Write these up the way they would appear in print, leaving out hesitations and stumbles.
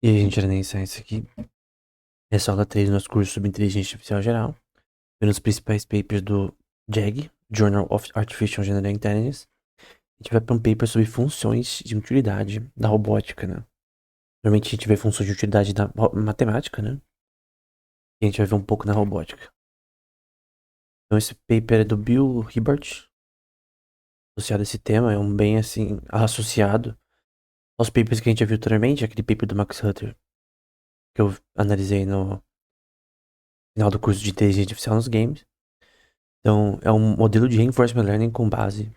E aí, gente, era nem isso aqui. Essa aula 3 do nosso curso sobre inteligência artificial geral. Vendo os principais papers do JAG, Journal of Artificial General Intelligence. A gente vai para um paper sobre funções de utilidade da robótica, né? Normalmente a gente vê funções de utilidade da matemática, né? E a gente vai ver um pouco na robótica. Então esse paper é do Bill Hibbert, associado a esse tema, é um bem assim, associado aos papers que a gente já viu anteriormente, aquele paper do Max Hutter, que eu analisei no final do curso de inteligência artificial nos games. Então, é um modelo de reinforcement learning com base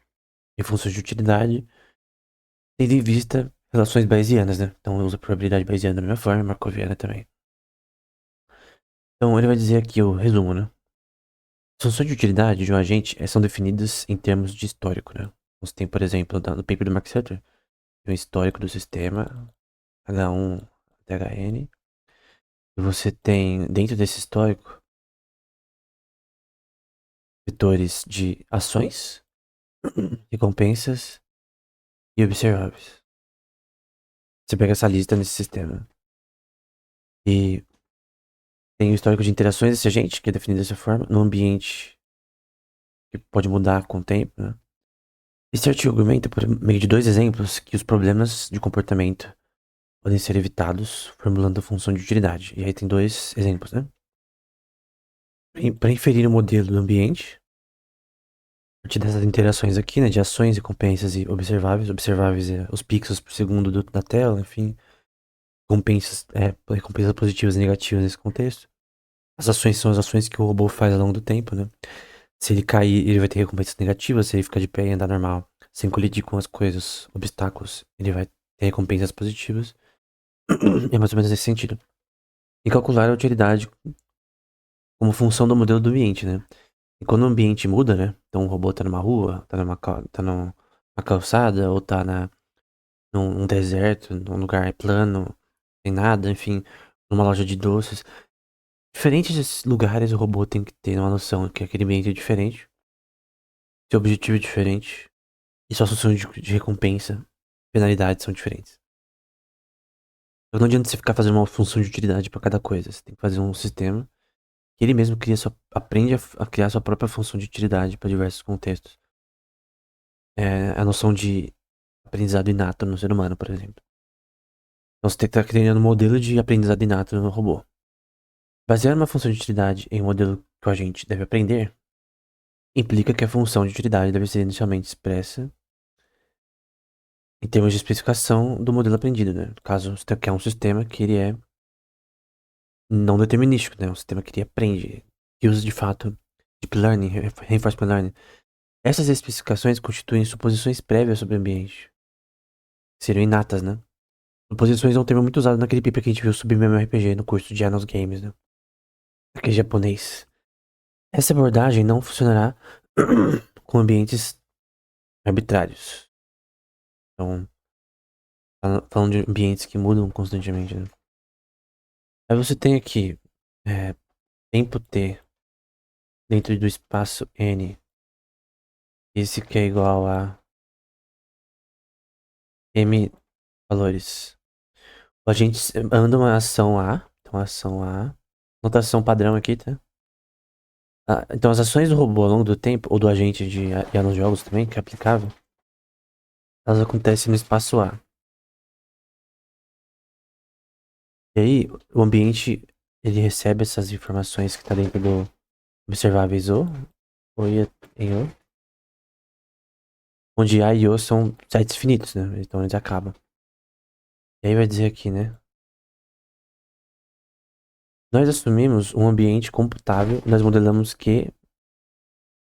em funções de utilidade, tendo em vista relações bayesianas, né? Então, usa probabilidade bayesiana da mesma forma, markoviana também. Então, ele vai dizer aqui o resumo, né? As funções de utilidade de um agente são definidas em termos de histórico, né? Você tem, por exemplo, no paper do Max Hutter, tem um histórico do sistema, H1 até HN, e você tem, dentro desse histórico, vetores de ações, recompensas e observáveis. Você pega essa lista nesse sistema. E tem o histórico de interações desse agente, que é definido dessa forma, no ambiente que pode mudar com o tempo, né? Esse artigo argumenta, por meio de dois exemplos, que os problemas de comportamento podem ser evitados formulando a função de utilidade. E aí tem dois exemplos, né? Para inferir o modelo do ambiente, a partir dessas interações aqui, né, de ações, recompensas e observáveis. Observáveis é os pixels por segundo da tela, enfim. Recompensas positivas e negativas nesse contexto. As ações são as ações que o robô faz ao longo do tempo, né? Se ele cair, ele vai ter recompensas negativas. Se ele ficar de pé e andar normal, sem colidir com as coisas, obstáculos, ele vai ter recompensas positivas. É mais ou menos nesse sentido. E calcular a utilidade como função do modelo do ambiente, né? E quando o ambiente muda, né? Então o robô tá numa rua, tá numa calçada, ou tá num deserto, num lugar plano, sem nada, enfim, numa loja de doces. Diferentes desses lugares, o robô tem que ter uma noção que aquele ambiente é diferente, seu objetivo é diferente, e suas funções de recompensa, penalidades são diferentes. Então não adianta você ficar fazendo uma função de utilidade para cada coisa. Você tem que fazer um sistema que ele mesmo aprende a criar sua própria função de utilidade para diversos contextos. É a noção de aprendizado inato no ser humano, por exemplo. Então você tem que estar criando um modelo de aprendizado inato no robô. Basear uma função de utilidade em um modelo que o agente deve aprender implica que a função de utilidade deve ser inicialmente expressa em termos de especificação do modelo aprendido, né? No caso, você quer um sistema que ele é não determinístico, né? Um sistema que ele aprende, que usa de fato deep learning, reinforcement learning. Essas especificações constituem suposições prévias sobre o ambiente, que seriam inatas, né? Suposições é um termo muito usado naquele paper que a gente viu sobre MMORPG no curso de Anos Games, né? Aquele japonês. Essa abordagem não funcionará com ambientes arbitrários. Então, falando de ambientes que mudam constantemente, né? Aí você tem aqui é, tempo t dentro do espaço n, esse que é igual a m valores. A gente anda uma ação A, então ação A, notação padrão aqui, tá? Então as ações do robô ao longo do tempo, ou do agente de IA nos jogos também, que é aplicável, elas acontecem no espaço A. E aí, o ambiente, ele recebe essas informações que tá dentro do observáveis ou IA em O, onde A e O são sets finitos, né? Então eles acabam. E aí vai dizer aqui, né? Nós assumimos um ambiente computável, nós modelamos que...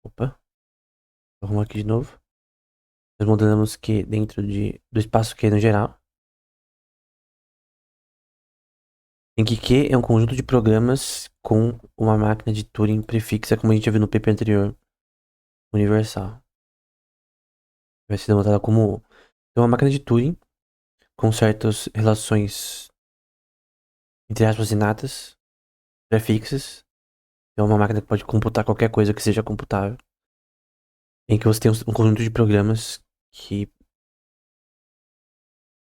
Opa, vou arrumar aqui de novo. Nós modelamos que dentro do espaço Q no geral, em que Q é um conjunto de programas com uma máquina de Turing prefixa, como a gente já viu no paper anterior, universal. Vai ser denotada como uma máquina de Turing com certas relações, entre aspas, inatas, prefixas. É uma máquina que pode computar qualquer coisa que seja computável. Em que você tem um conjunto de programas que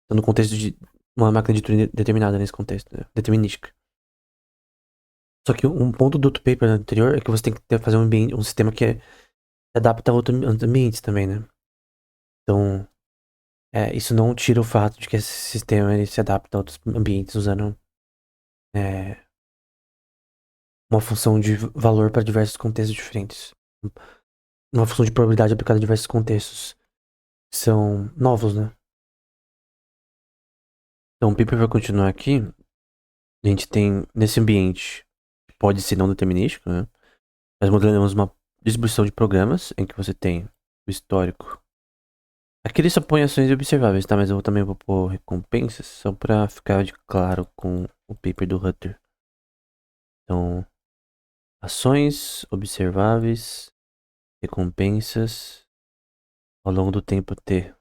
estão no contexto uma máquina de Turing determinada nesse contexto, né? Determinística. Só que um ponto do outro paper anterior é que você tem que fazer um sistema que se adapta a outros ambientes também, né? Então, isso não tira o fato de que esse sistema ele se adapta a outros ambientes usando uma função de valor para diversos contextos diferentes. Uma função de probabilidade aplicada a diversos contextos que são novos, né? Então, o paper vai continuar aqui. A gente tem nesse ambiente, que pode ser não determinístico, né? Nós modelamos uma distribuição de programas em que você tem o histórico. Aqui ele só põe ações observáveis, tá? Mas eu também vou pôr recompensas, só pra ficar de claro com o paper do Hutter. Então, ações observáveis, recompensas, ao longo do tempo T.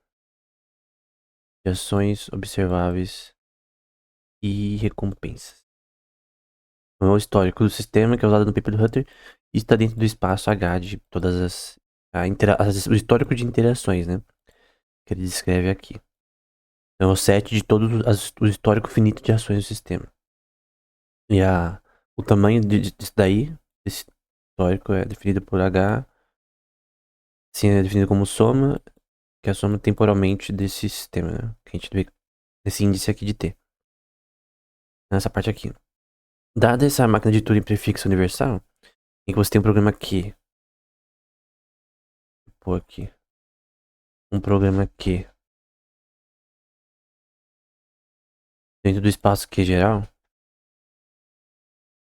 De ações observáveis e recompensas. Então, é o histórico do sistema que é usado no paper do Hutter e está dentro do espaço H de todas o histórico de interações, né? Que ele descreve aqui. Então, é o set de o histórico finito de ações do sistema. E o tamanho disso daí, desse histórico, é definido por H. Sim, é definido como soma, que é a soma temporalmente desse sistema, né? Que a gente vê nesse índice aqui de T. Nessa parte aqui. Dada essa máquina de Turing prefixo universal, em que você tem um programa Q. Vou pôr aqui. Um programa Q. Dentro do espaço Q geral,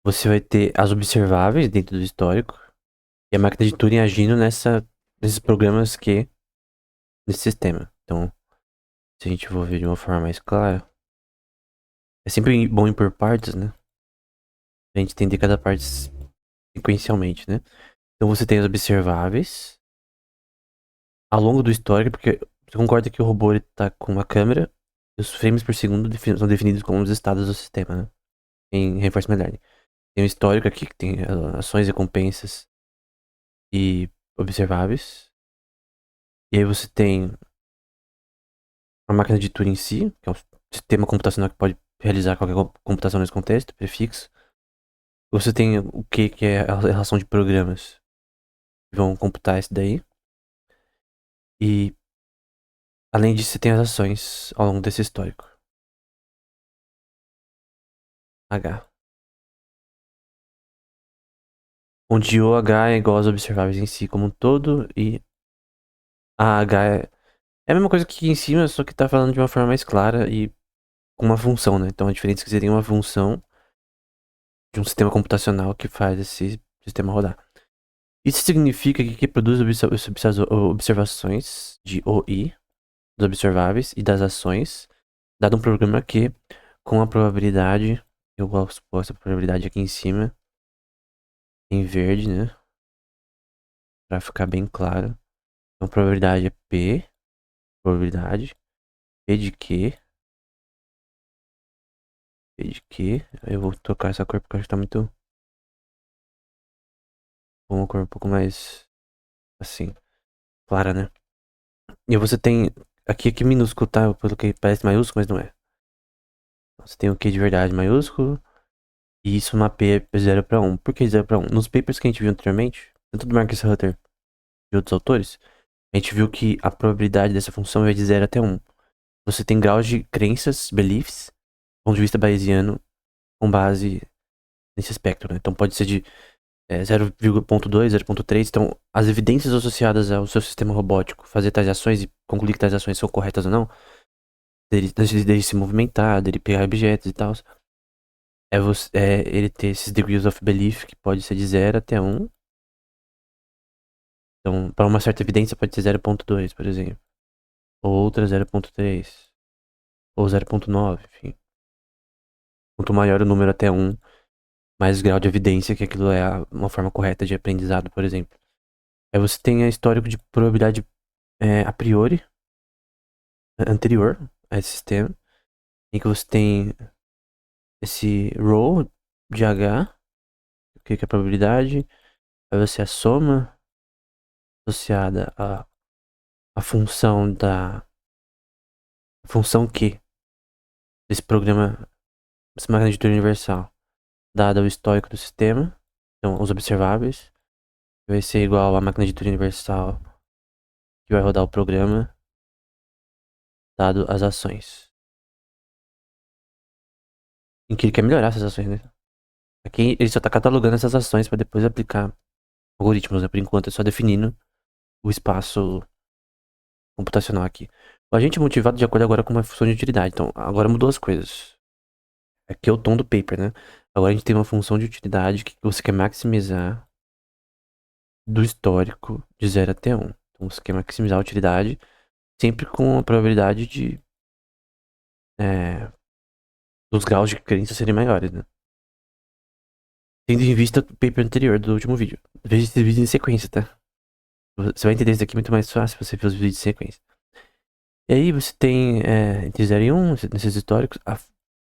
você vai ter as observáveis dentro do histórico e a máquina de Turing agindo nesses programas Q nesse sistema. Então, se a gente for ver de uma forma mais clara, é sempre bom ir por partes, né? A gente entender cada parte sequencialmente, né? Então você tem as observáveis ao longo do histórico, porque você concorda que o robô ele tá com uma câmera e os frames por segundo são definidos como os estados do sistema, né? Em Reinforcement Learning. Tem o histórico aqui, que tem ações, recompensas e observáveis. E aí você tem a máquina de Turing em si, que é um sistema computacional que pode realizar qualquer computação nesse contexto, prefixo. Você tem o que é a relação de programas que vão computar isso daí. E além disso, você tem as ações ao longo desse histórico. H. Onde o H é igual aos observáveis em si como um todo e a H é a mesma coisa que aqui em cima, só que tá falando de uma forma mais clara e com uma função, né? Então a diferença é que você tem uma função de um sistema computacional que faz esse sistema rodar. Isso significa que produz observações de OI, dos observáveis e das ações, dado um programa que, com a probabilidade, eu gosto de pôr essa probabilidade aqui em cima, em verde, né? Pra ficar bem claro. Então, probabilidade é P, probabilidade, P de Q, P de Q. Eu vou trocar essa cor porque eu acho que tá muito. Uma cor um pouco mais, assim, clara, né? E você tem, aqui minúsculo, tá? Pelo que parece maiúsculo, mas não é. Você tem o Q de verdade maiúsculo, e isso mapeia 0 para 1. Por que 0 para 1? Nos papers que a gente viu anteriormente, tanto do Marcus Hutter e outros autores, a gente viu que a probabilidade dessa função é de 0 até 1. Você tem graus de crenças, beliefs, do ponto de vista bayesiano, com base nesse espectro, né? Então pode ser de 0,2, 0,3. Então, as evidências associadas ao seu sistema robótico fazer tais ações e concluir que tais ações são corretas ou não, dele se movimentar, dele pegar objetos e tal, ele ter esses degrees of belief que pode ser de 0 até 1. Então, para uma certa evidência pode ser 0,2, por exemplo. Ou outra 0,3. Ou 0,9, enfim. Quanto maior o número até 1, mais grau de evidência que aquilo é uma forma correta de aprendizado, por exemplo. Aí você tem a histórico de probabilidade a priori, anterior a esse sistema, em que você tem esse row de H, que é a probabilidade, aí você a soma associada à função Q desse programa, essa máquina de leitura universal, dado o histórico do sistema, então os observáveis, vai ser igual à máquina de leitura universal que vai rodar o programa, dado as ações. Em que ele quer melhorar essas ações, né? Aqui ele só tá catalogando essas ações para depois aplicar algoritmos, né? Por enquanto é só definindo o espaço computacional aqui. O agente é motivado de acordo agora com uma função de utilidade. Então, agora mudou as coisas. Aqui é o tom do paper, né? Agora a gente tem uma função de utilidade que você quer maximizar do histórico de 0 até 1. Então, você quer maximizar a utilidade sempre com a probabilidade de é, dos graus de crença serem maiores, né? Tendo em vista o paper anterior do último vídeo. Veja esse vídeo em sequência, tá? Você vai entender isso aqui muito mais fácil se você ver os vídeos em sequência. E aí você tem entre 0 e 1, nesses históricos, a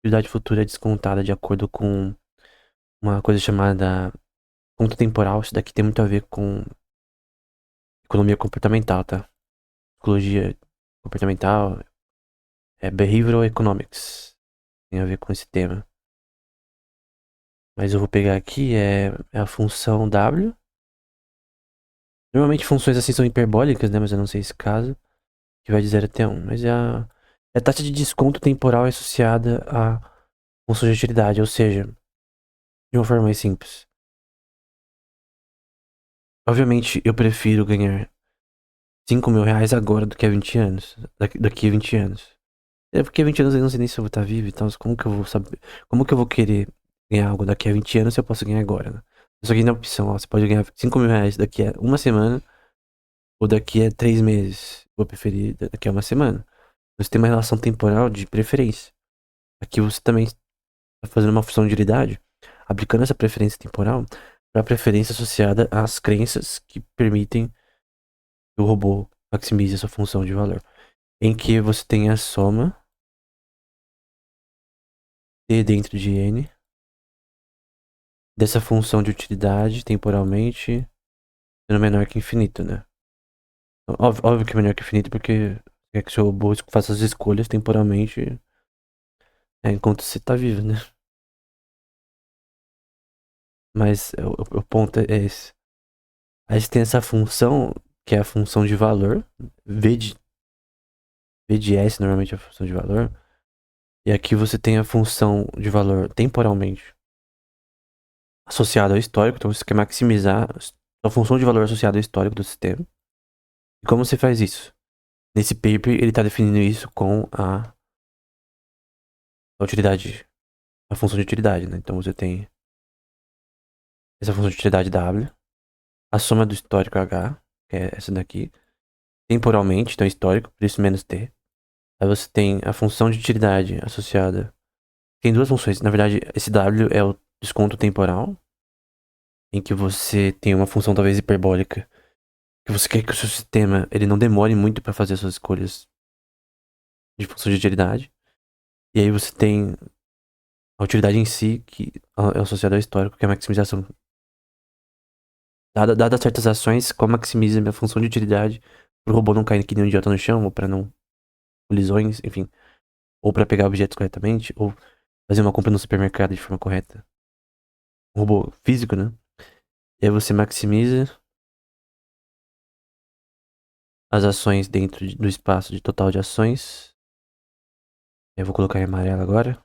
utilidade futura é descontada de acordo com uma coisa chamada conta temporal. Isso daqui tem muito a ver com economia comportamental, tá? Psicologia comportamental, behavioral economics. Tem a ver com esse tema. Mas eu vou pegar aqui, é a função W. Normalmente funções assim são hiperbólicas, né? Mas eu não sei esse caso. Que vai de 0 até 1. Mas a taxa de desconto temporal é associada à função de utilidade. Ou seja, de uma forma mais simples. Obviamente, eu prefiro ganhar 5 mil reais agora do que há 20 anos. Daqui a 20 anos. É porque há 20 anos eu não sei nem se eu vou estar vivo, então como que eu vou saber? Como que eu vou querer ganhar algo daqui a 20 anos se eu posso ganhar agora, né? Eu só aqui na opção, ó, você pode ganhar 5 mil reais daqui a uma semana ou daqui a 3 meses. Vou preferir daqui a uma semana. Você tem uma relação temporal de preferência. Aqui você também está fazendo uma função de utilidade, aplicando essa preferência temporal para a preferência associada às crenças que permitem que o robô maximize a sua função de valor. Em que você tem a soma T dentro de N dessa função de utilidade temporalmente sendo menor que infinito, né? Óbvio que é menor que infinito porque quer que o seu robô faça as escolhas temporalmente enquanto você tá vivo, né? Mas o ponto é esse. Aí você tem essa função, que é a função de valor, V de S normalmente é a função de valor, e aqui você tem a função de valor temporalmente associada ao histórico, então você quer maximizar a função de valor associada ao histórico do sistema. E como você faz isso? Nesse paper, ele está definindo isso com a utilidade, a função de utilidade, né? Então você tem essa função de utilidade W, a soma do histórico H, que é essa daqui, temporalmente, então histórico, por isso menos T. Aí você tem a função de utilidade associada. Tem duas funções. Na verdade, esse W é o desconto temporal, em que você tem uma função talvez hiperbólica, que você quer que o seu sistema ele não demore muito para fazer as suas escolhas de função de utilidade. E aí você tem a utilidade em si, que é associada ao histórico, que é a maximização. Dadas certas ações, qual maximiza a minha função de utilidade pro robô não cair que nem um idiota no chão, ou pra não colisões, enfim. Ou pra pegar objetos corretamente, ou fazer uma compra no supermercado de forma correta. Um robô físico, né? E aí você maximiza as ações dentro do espaço de total de ações. Eu vou colocar em amarelo agora.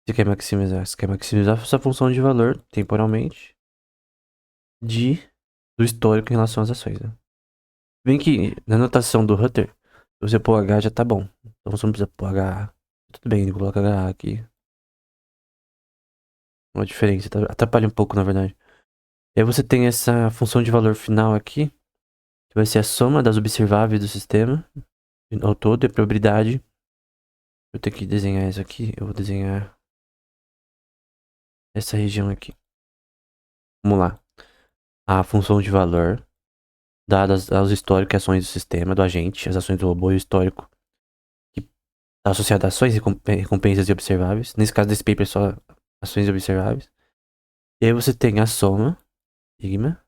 Você quer maximizar essa função de valor temporalmente do histórico em relação às ações, né? Bem que na anotação do Hutter, se você pôr H já tá bom. Então você não precisa pôr H. Tudo bem, ele coloca H aqui. Uma diferença, atrapalha um pouco na verdade. E aí você tem essa função de valor final aqui, que vai ser a soma das observáveis do sistema ao todo e a probabilidade. Eu tenho que desenhar isso aqui, eu vou desenhar essa região aqui. Vamos lá. A função de valor, dadas aos históricos e ações do sistema, do agente, as ações do robô e o histórico, que está associado a ações, recompensas e observáveis. Nesse caso desse paper, só ações e observáveis. E aí você tem a soma, sigma,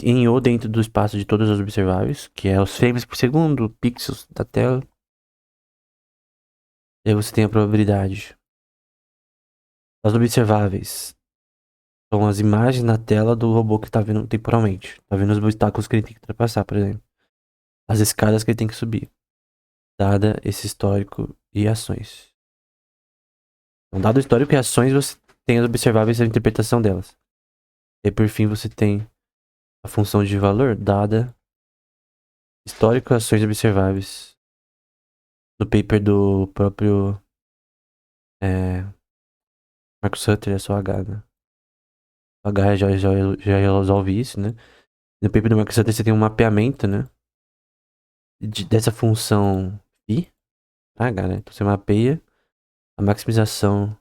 em ou dentro do espaço de todos os observáveis, que é os frames por segundo, pixels da tela. E aí você tem a probabilidade. As observáveis são as imagens na tela do robô que tá vendo temporalmente. Tá vendo os obstáculos que ele tem que ultrapassar, por exemplo. As escadas que ele tem que subir. Dada esse histórico e ações. Então, dado o histórico e ações, você tem as observáveis e a interpretação delas. E por fim você tem a função de valor dada histórico e ações observáveis. No paper do próprio Marcus Sutter, é só H, né? O H já resolve isso, né? No paper do Marcus Sutter você tem um mapeamento, né? Dessa função I, H, né? Então você mapeia a maximização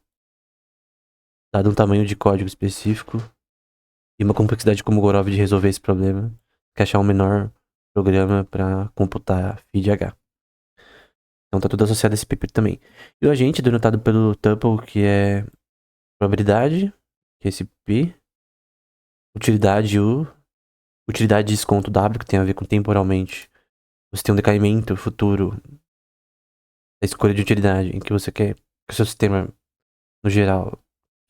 dado um tamanho de código específico e uma complexidade como Gorov de resolver esse problema, que é achar um menor programa para computar phi de H. Então tá tudo associado a esse paper também. E o agente denotado pelo tuple, que é probabilidade, que é esse P, utilidade U, utilidade de desconto W, que tem a ver com temporalmente. Você tem um decaimento futuro da escolha de utilidade, em que você quer que o seu sistema, no geral,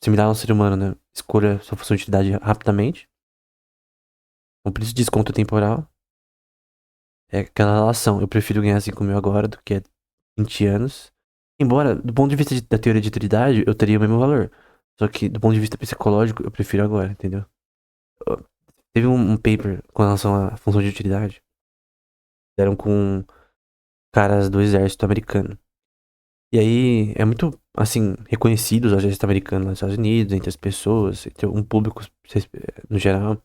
similar ao ser humano, né? Escolha sua função de utilidade rapidamente. Um preço de desconto temporal. É aquela relação. Eu prefiro ganhar 5 mil agora do que 20 anos. Embora, do ponto de vista da teoria de utilidade, eu teria o mesmo valor. Só que, do ponto de vista psicológico, eu prefiro agora, entendeu? Teve um paper com relação à função de utilidade. Deram com caras do exército americano. E aí, é muito, assim, reconhecido o exército americano nos Estados Unidos, entre as pessoas, entre um público no geral.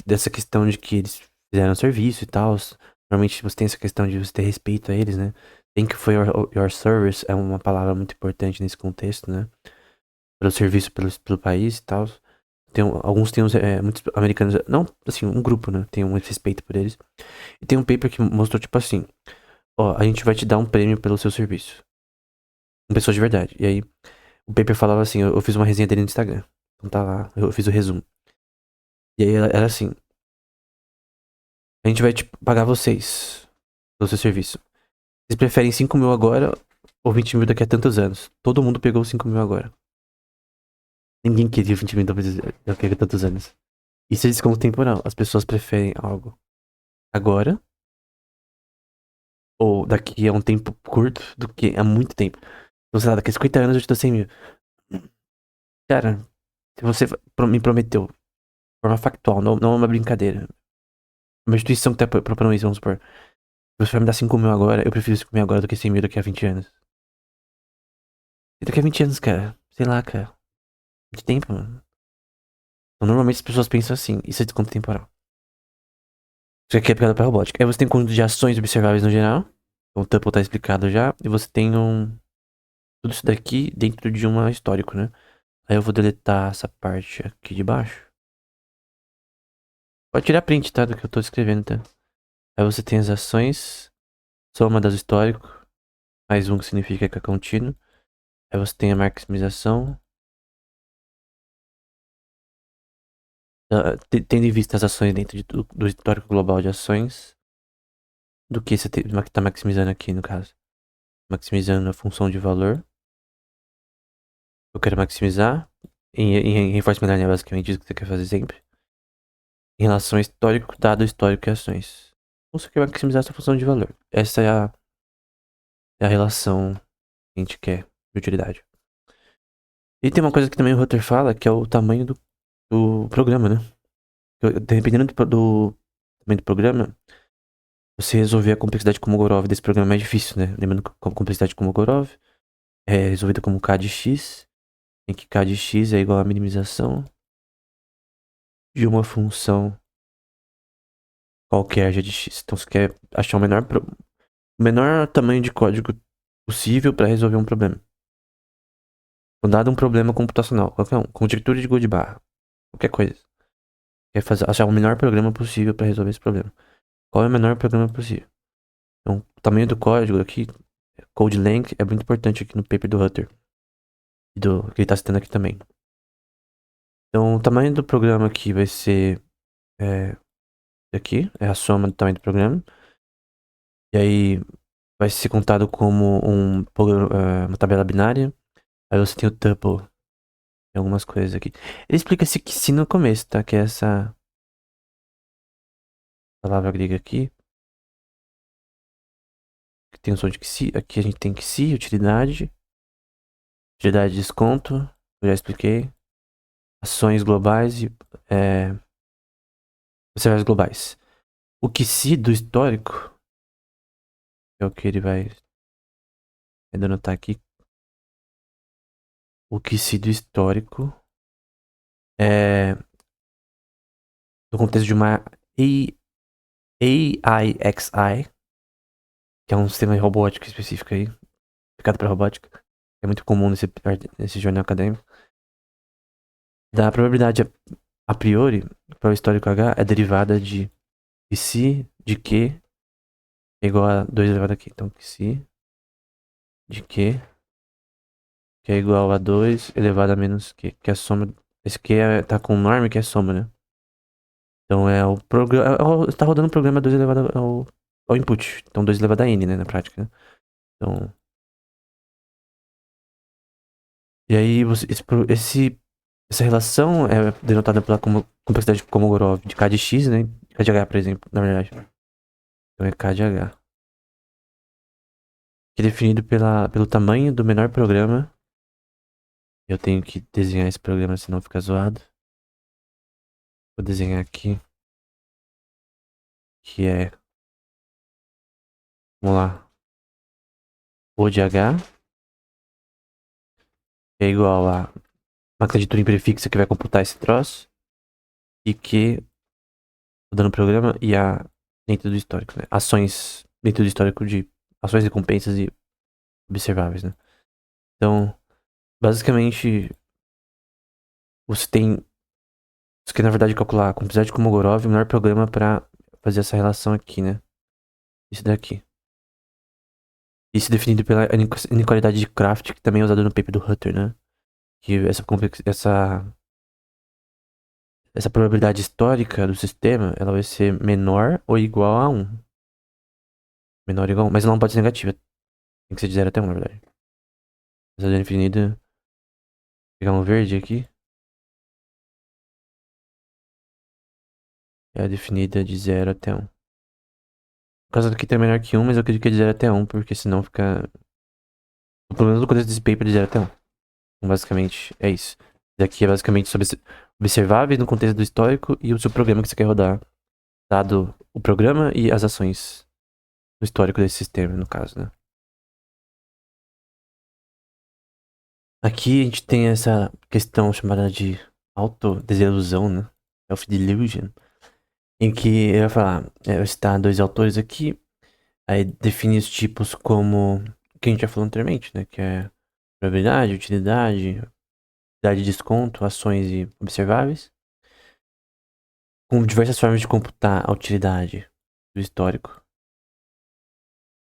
Dessa questão de que eles fizeram serviço e tal. Normalmente você tem essa questão de você ter respeito a eles, né? Thank you for your service é uma palavra muito importante nesse contexto, né? Pelo serviço pelo país e tal. Alguns tem muitos americanos, não, assim, um grupo, né? Tem um respeito por eles. E tem um paper que mostrou, tipo assim, ó, a gente vai te dar um prêmio pelo seu serviço. Uma pessoa de verdade. E aí, o paper falava assim, eu fiz uma resenha dele no Instagram. Então tá lá, eu fiz o resumo. E aí era assim, a gente vai pagar vocês pelo seu serviço. Vocês preferem 5 mil agora ou 20 mil daqui a tantos anos? Todo mundo pegou 5 mil agora. Ninguém queria 20 mil daqui a tantos anos. Isso é desconto temporal. As pessoas preferem algo agora ou daqui a um tempo curto do que há muito tempo. Então, sei lá, daqui a 50 anos eu te dou 100 mil. Cara, se você me prometeu de forma factual, não é uma brincadeira. Uma instituição que tá propondo isso, vamos supor. Se você vai me dar 5 mil agora, eu prefiro 5 mil agora do que 100 mil daqui a 20 anos. E daqui a 20 anos, cara, sei lá, cara. Muito tempo, mano. Então, normalmente as pessoas pensam assim, isso é desconto temporal. Isso aqui é aplicado pra robótica. Aí você tem um conjunto de ações observáveis no geral. O tuple tá explicado já. E você tem tudo isso daqui dentro de um histórico, né? Aí eu vou deletar essa parte aqui de baixo. Pode tirar print, tá? Do que eu tô escrevendo, tá? Aí você tem as ações, soma das histórico, mais um que significa que é contínuo. Aí você tem a maximização. Tendo em vista as ações dentro do histórico global de ações. Do que você tá maximizando aqui, no caso. Maximizando a função de valor. Eu quero maximizar. Em reinforcement learning é basicamente isso que você quer fazer sempre. Em relação ao histórico, dado histórico e ações. Ou você quer maximizar essa função de valor. Essa é a relação que a gente quer de utilidade. E tem uma coisa que também o Rutter fala, que é o tamanho do programa, né? Dependendo do tamanho do programa, você resolver a complexidade Kolmogorov desse programa é mais difícil, né? Lembrando que a complexidade Kolmogorov é resolvida como K de x, em que K de x é igual à minimização de uma função qualquer g de x. Então você quer achar o menor tamanho de código possível para resolver um problema. Então, dado um problema computacional, qualquer um, conjectura de Goldbar, qualquer coisa. Quer achar o menor programa possível para resolver esse problema. Qual é o menor programa possível? Então, o tamanho do código aqui, code length, é muito importante aqui no paper do Rutter. Que ele está citando aqui também. Então, o tamanho do programa aqui vai ser aqui, é a soma do tamanho do programa. E aí, vai ser contado como uma tabela binária. Aí você tem o tuple. Tem algumas coisas aqui. Ele explica esse que se no começo, tá? Que é essa palavra grega aqui. Que tem o som de que se. Aqui a gente tem que se, utilidade. Utilidade de desconto. Eu já expliquei. Ações globais e observáveis globais. O que se do histórico é o que ele vai denotar aqui. O que se do histórico é no contexto de uma AIXI, que é um sistema robótico específico aí, aplicado para robótica. É muito comum nesse jornal acadêmico. Da probabilidade a priori para o histórico H é derivada de se de Q é igual a 2 elevado a Q. Então, que se de Q que é igual a 2 elevado a menos Q, que é a soma. Esse Q tá com um norma que é soma, né? Então é o programa. Tá rodando o programa 2 elevado ao input. Então 2 elevado a n, né, na prática. Né? Então. E aí essa relação é denotada pela complexidade de Kolmogorov de K de x, né? K de h, por exemplo, na verdade. Então é K de h. Que é definido pelo tamanho do menor programa. Eu tenho que desenhar esse programa, senão fica zoado. Vou desenhar aqui. Que é. Vamos lá. O de h é igual a máquina de Turing prefixa que vai computar esse troço. E que. Tô dando o programa e a. Dentro do histórico, né? Ações. Dentro do histórico de. Ações, recompensas e observáveis, né? Então. Basicamente. Você tem. Você quer, na verdade, calcular a complexidade de Kolmogorov, o melhor programa pra fazer essa relação aqui, né? Isso daqui. Isso definido pela inequalidade de Kraft, que também é usado no paper do Hutter, né? Que essa probabilidade histórica do sistema, ela vai ser menor ou igual a 1. Menor ou igual a 1, mas ela não pode ser negativa. Tem que ser de 0 até 1, na verdade. Essa é definida. Vou pegar um verde aqui. É definida de 0 até 1. No caso aqui tá menor que 1, mas eu acredito que é de 0 até 1, porque senão fica. Pelo menos no contexto desse paper de 0 até 1. Então, basicamente, é isso. Daqui é basicamente sobre observáveis no contexto do histórico e o seu programa que você quer rodar, dado o programa e as ações do histórico desse sistema, no caso, né? Aqui a gente tem essa questão chamada de autodesilusão, né? Self-delusion, em que eu ia falar, eu vou citar dois autores aqui, aí define os tipos como o que a gente já falou anteriormente, né? Que é probabilidade, utilidade, de desconto, ações e observáveis, com diversas formas de computar a utilidade do histórico,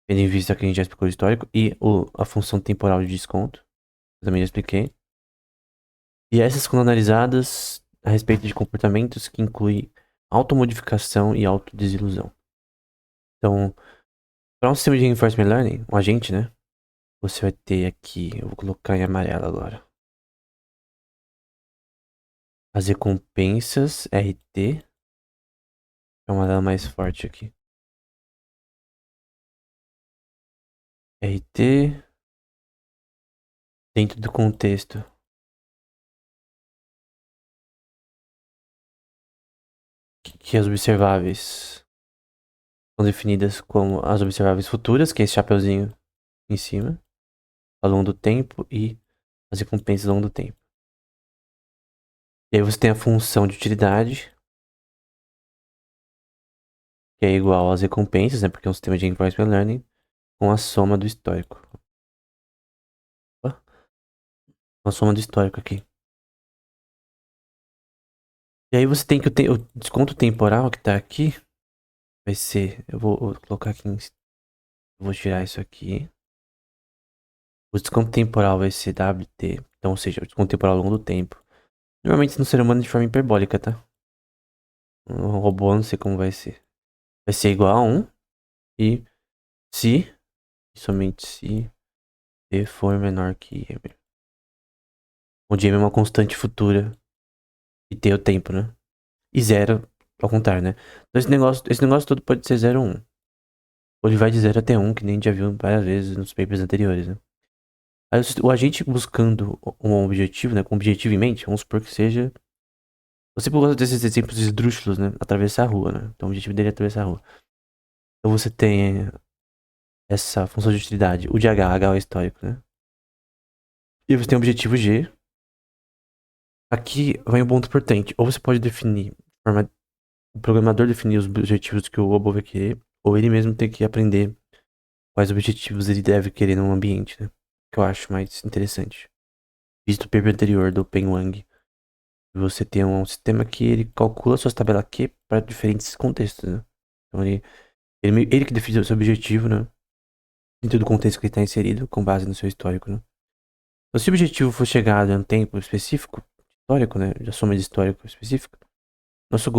tendo em vista que a gente já explicou o histórico, e a função temporal de desconto, eu também já expliquei. E essas foram analisadas a respeito de comportamentos que incluem automodificação e autodesilusão. Então, para um sistema de reinforcement learning, um agente, né? Você vai ter aqui, eu vou colocar em amarelo agora. As recompensas RT. É uma dela mais forte aqui. RT dentro do contexto. Que as observáveis são definidas como as observáveis futuras, que é esse chapeuzinho em cima, ao longo do tempo, e as recompensas ao longo do tempo. E aí você tem a função de utilidade, que é igual às recompensas, né? Porque é um sistema de reinforcement learning, com a soma do histórico. Opa, com a soma do histórico aqui. E aí você tem que o desconto temporal que tá aqui vai ser. Eu vou colocar aqui. Eu vou tirar isso aqui. O desconto temporal vai ser WT. Então, ou seja, o desconto temporal ao longo do tempo. Normalmente no ser humano de forma hiperbólica, tá? Um robô, não sei como vai ser. Vai ser igual a 1. E se e somente se t for menor que m. Onde m é uma constante futura e t é o tempo, né? E zero ao contrário, né? Então esse negócio todo pode ser 0 ou 1. Ou ele vai de 0 até 1, que nem a gente já viu várias vezes nos papers anteriores, né? Aí o agente buscando um objetivo, né? Com um objetivo em mente, vamos supor que seja. Você gosta desses exemplos esdrúxulos, né? Atravessar a rua, né? Então o objetivo dele é atravessar a rua. Então você tem essa função de utilidade, o de H é o histórico, né? E você tem o objetivo G. Aqui vai um ponto importante. Ou você pode definir, o programador definir os objetivos que o robô vai querer, ou ele mesmo tem que aprender quais objetivos ele deve querer num ambiente, né? Que eu acho mais interessante. Visto o paper anterior do Peng Wang, você tem um sistema que ele calcula suas tabelas Q para diferentes contextos, né? Então ele que define o seu objetivo, né? Dentro do contexto que ele está inserido, com base no seu histórico, né? Então, se o objetivo for chegado em um tempo específico, histórico, né? De soma de histórico específico, nosso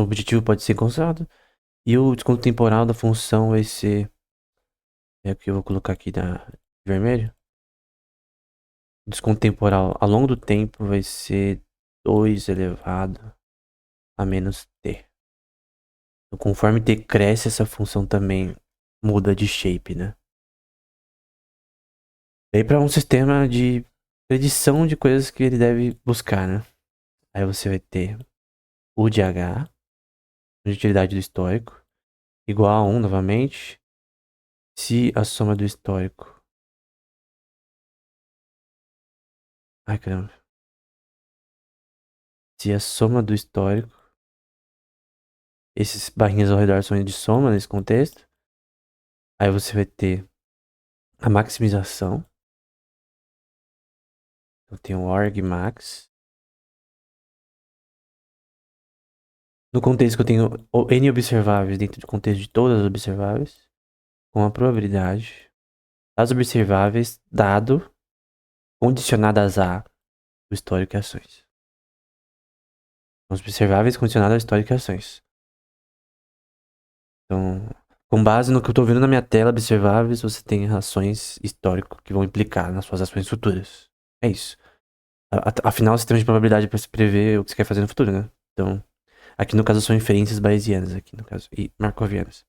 objetivo pode ser encontrado e o desconto temporal da função vai ser, é o que eu vou colocar aqui de vermelho. O desconto temporal ao longo do tempo vai ser 2 elevado a menos t. Então, conforme t cresce, essa função também muda de shape, né? E aí para um sistema de predição de coisas que ele deve buscar, né? Aí você vai ter o de H, a utilidade do histórico, igual a 1 novamente, se a soma do histórico... Ai, caramba. Se a soma do histórico... Esses barrinhas ao redor são de soma nesse contexto. Aí você vai ter a maximização. Eu tenho o argmax. No contexto que eu tenho N observáveis dentro do contexto de todas as observáveis, com a probabilidade das observáveis dado condicionadas a o histórico e ações. Os observáveis condicionados ao histórico e ações. Então, com base no que eu estou vendo na minha tela, observáveis, você tem ações histórico que vão implicar nas suas ações futuras. É isso. Afinal, você tem de probabilidade para se prever o que você quer fazer no futuro, né? Então, aqui no caso são inferências bayesianas, aqui no caso, e markovianas.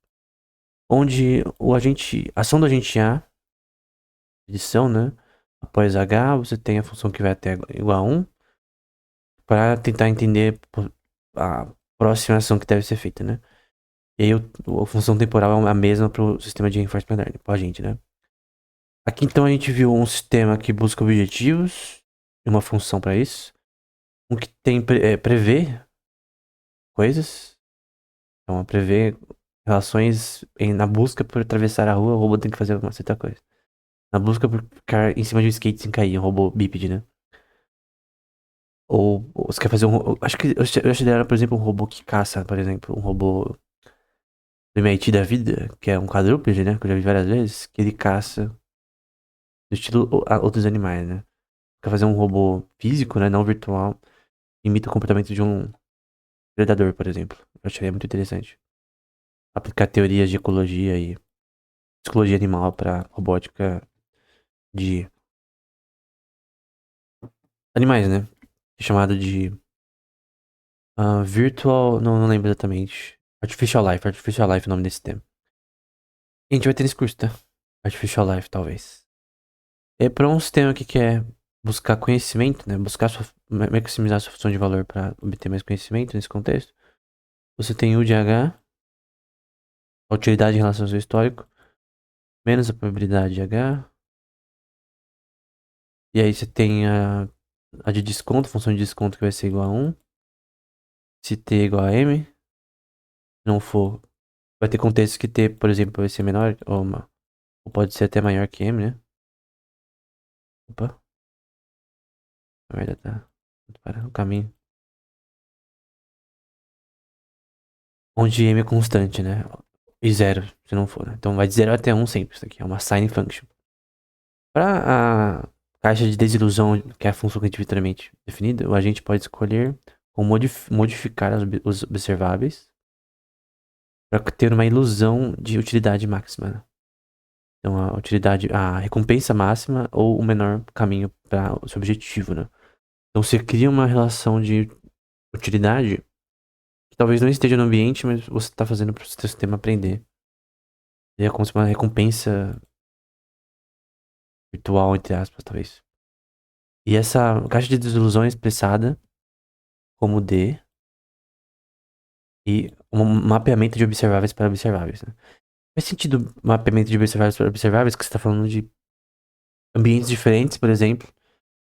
Onde a ação do agente A, edição, né? Após H, você tem a função que vai até igual a 1, para tentar entender a próxima ação que deve ser feita, né? E aí a função temporal é a mesma para o sistema de reinforcement learning, para a gente, né? Aqui então a gente viu um sistema que busca objetivos, uma função para isso, um que tem prever coisas, então prever relações na busca por atravessar a rua, o robô tem que fazer uma certa coisa. Na busca por ficar em cima de um skate sem cair, um robô bípede, né? Ou você quer fazer um... Acho que eu acho ideal, por exemplo, um robô que caça, por exemplo, um robô do MIT da vida, que é um quadrúpede, né? Que eu já vi várias vezes, que ele caça do estilo outros animais, né? Quer fazer um robô físico, né? Não virtual, imita o comportamento de um predador, por exemplo. Eu acharia muito interessante. Aplicar teorias de ecologia e psicologia animal para robótica de animais, né? Chamado de virtual, não lembro exatamente. Artificial Life é o nome desse tema. A gente vai ter nesse curso, tá? Artificial Life, talvez. É para um sistema que quer buscar conhecimento, né? Maximizar sua função de valor para obter mais conhecimento nesse contexto. Você tem U de H, a utilidade em relação ao seu histórico, menos a probabilidade de H. E aí você tem a de desconto, a função de desconto que vai ser igual a 1. Se T é igual a M, não for, vai ter contextos que T, por exemplo, vai ser menor ou pode ser até maior que M, né? Opa, a merda tá para o caminho. Onde M é constante, né? E zero, se não for, né? Então vai de 0 até 1 sempre. Isso aqui é uma sign function. Para a caixa de desilusão, que é a função que a gente viu anteriormente definida, a gente pode escolher ou modificar os observáveis para ter uma ilusão de utilidade máxima, né? Então, a utilidade, a recompensa máxima ou o menor caminho para o seu objetivo, né? Então, você cria uma relação de utilidade que talvez não esteja no ambiente, mas você está fazendo para o seu sistema aprender. E é como se fosse uma recompensa virtual, entre aspas, talvez. E essa caixa de desilusão é expressada como D e um mapeamento de observáveis para observáveis, né? Faz sentido mapeamento de observáveis para observáveis, que você está falando de ambientes diferentes, por exemplo,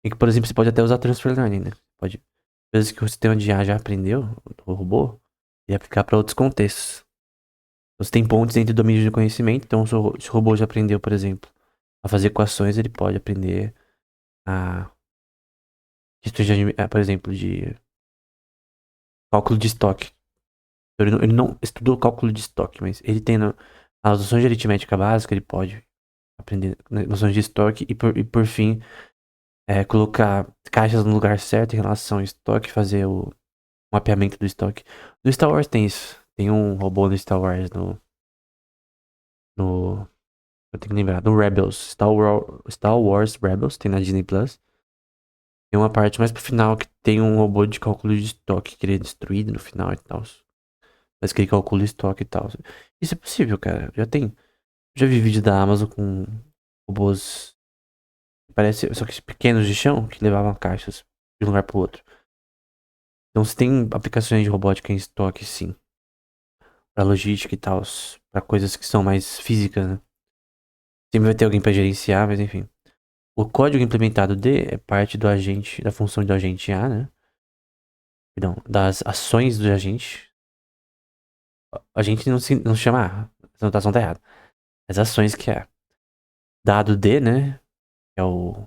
em que, por exemplo, você pode até usar transfer learning, né? Pode, coisas que o sistema de IA já aprendeu, o robô, e aplicar para outros contextos. Você tem pontes entre domínios de conhecimento, então se o robô já aprendeu, por exemplo, a fazer equações, ele pode aprender a questões de, por exemplo, de cálculo de estoque. Ele não estudou cálculo de estoque, mas ele tem as noções de aritmética básica, ele pode aprender noções de estoque e por fim, colocar caixas no lugar certo em relação ao estoque, fazer o mapeamento do estoque. No Star Wars tem isso. Tem um robô no Star Wars no eu tenho que lembrar, no Rebels. Star Wars Rebels, tem na Disney Plus. Tem uma parte mais pro final que tem um robô de cálculo de estoque que ele é destruído no final e tal. Mas que ele calcula estoque e tal. Isso é possível, cara. Já vi vídeo da Amazon com robôs. Parece, só que pequenos de chão, que levavam caixas de um lugar pro outro. Então você tem aplicações de robótica em estoque, sim. Pra logística e tal. Pra coisas que são mais físicas, né? Sempre vai ter alguém pra gerenciar, mas enfim. O código implementado D é parte do agente, da função do agente A, né? Perdão, das ações do agente. A gente não se chama A. Essa anotação tá errada. As ações que é dado D, né? É o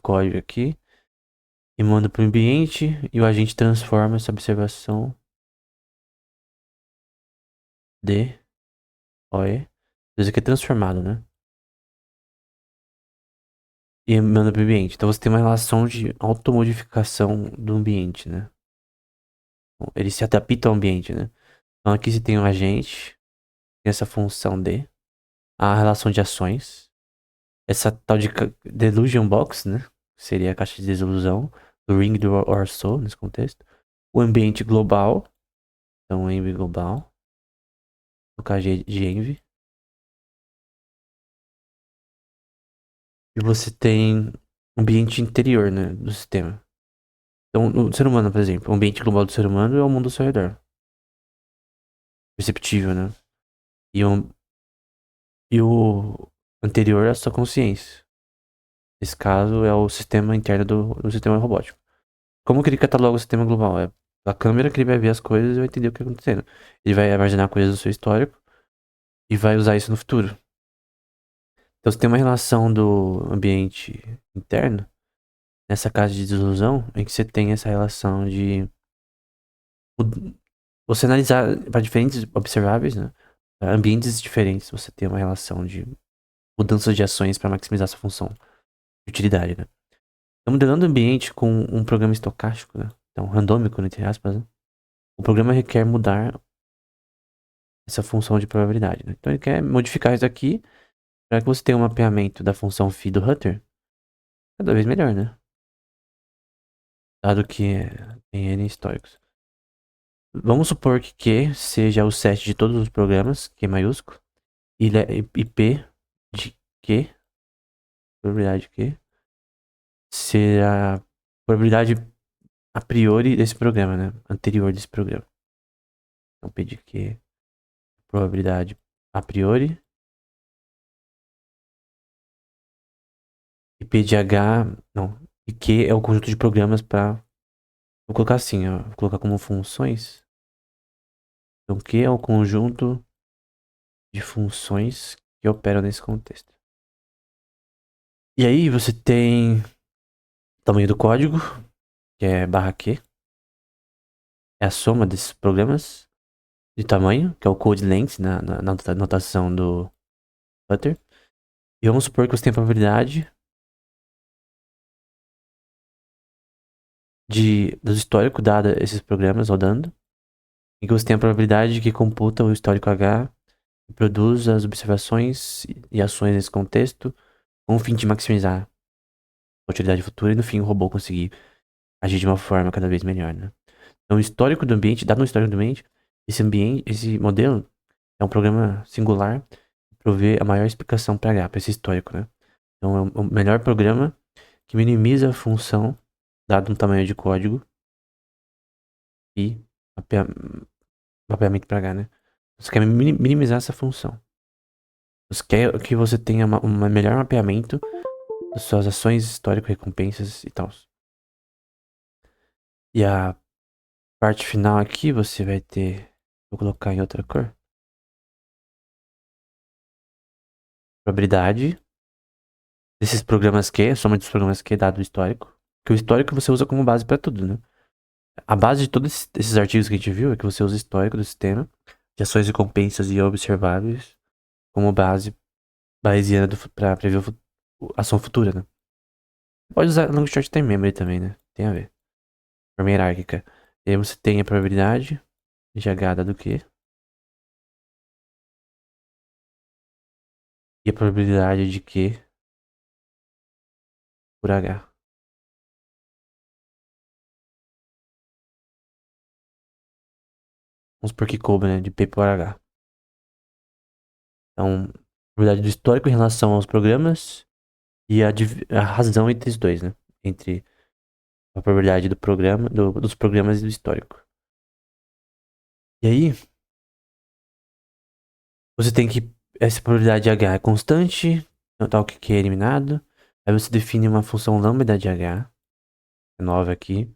código aqui. E manda pro ambiente. E o agente transforma essa observação D. OE. Isso aqui é transformado, né? E manda pro ambiente. Então você tem uma relação de automodificação do ambiente, né? Bom, ele se adapta ao ambiente, né? Então aqui você tem um agente. Tem essa função D. A relação de ações. Essa tal de Delusion Box, né? Seria a caixa de desilusão. Do Ring do Orso, nesse contexto. O ambiente global. Então, Envy global. No caso de Envy. E você tem ambiente interior, né? Do sistema. Então, o ser humano, por exemplo. O ambiente global do ser humano é o mundo ao seu redor. Perceptível, né? E o anterior é a sua consciência. Nesse caso, é o sistema interno do sistema robótico. Como que ele cataloga o sistema global? É a câmera que ele vai ver as coisas e vai entender o que está acontecendo. Ele vai armazenar coisas do seu histórico e vai usar isso no futuro. Então você tem uma relação do ambiente interno nessa casa de desilusão em que você tem essa relação de você analisar para diferentes observáveis, né? Pra ambientes diferentes, você tem uma relação de mudanças de ações para maximizar essa função de utilidade, né? Então, modelando o ambiente com um programa estocástico, né? Então, randômico, entre aspas, né? O programa requer mudar essa função de probabilidade, né? Então, ele quer modificar isso aqui para que você tenha um mapeamento da função phi do Hutter cada vez melhor, né? Dado que tem N históricos. Vamos supor que Q seja o set de todos os programas, Q maiúsculo, e P de Q, probabilidade de Q, ser a probabilidade a priori desse programa, né? Anterior desse programa. Então, P de Q, probabilidade a priori, e P de H, não, e Q é o conjunto de programas para, vou colocar assim, ó, vou colocar como funções. Então, Q é o conjunto de funções que operam nesse contexto. E aí você tem o tamanho do código, que é barra Q, é a soma desses programas de tamanho, que é o code length na notação do Flutter. E vamos supor que você tem a probabilidade do histórico dado esses programas rodando, e que você tem a probabilidade que computa o histórico H Produz as observações e ações nesse contexto com o fim de maximizar a utilidade futura e, no fim, o robô conseguir agir de uma forma cada vez melhor, né? Então, o histórico do ambiente, dado no histórico do ambiente, esse modelo é um programa singular que provê a maior explicação para H, para esse histórico, né? Então, é o melhor programa que minimiza a função, dado um tamanho de código e mapea- mapeamento para H, né? Você quer minimizar essa função. Você quer que você tenha um melhor mapeamento das suas ações, histórico, recompensas e tal. E a parte final aqui você vai ter. Vou colocar em outra cor. Probabilidade desses programas Q, soma dos programas Q dado o histórico. Que o histórico você usa como base para tudo, né? A base de todos esses artigos que a gente viu é que você usa o histórico do sistema, de ações, recompensas e observáveis, como base bayesiana para prever a ação futura, né? Pode usar long short time memory também, né? Tem a ver. Forma hierárquica. E aí você tem a probabilidade de H dado Q. E a probabilidade de Q por H. Vamos supor que coube, né? De P por H. Então, a probabilidade do histórico em relação aos programas e a razão entre os dois, né? Entre a probabilidade do programa, dos programas e do histórico. E aí, você tem que. Essa probabilidade de H é constante, tal que é eliminado. Aí você define uma função lambda de H, é nova aqui,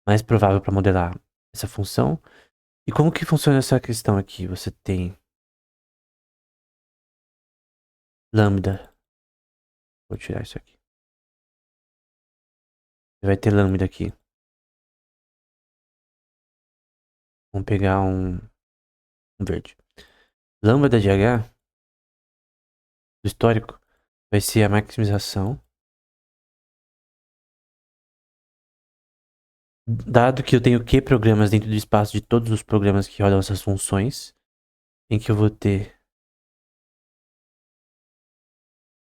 mais provável para modelar essa função. E como que funciona essa questão aqui? Você tem lambda. Vou tirar isso aqui. Você vai ter lambda aqui. Vamos pegar um verde. Lambda de H, do histórico, vai ser a maximização. Dado que eu tenho Q programas dentro do espaço de todos os programas que rodam essas funções, em que eu vou ter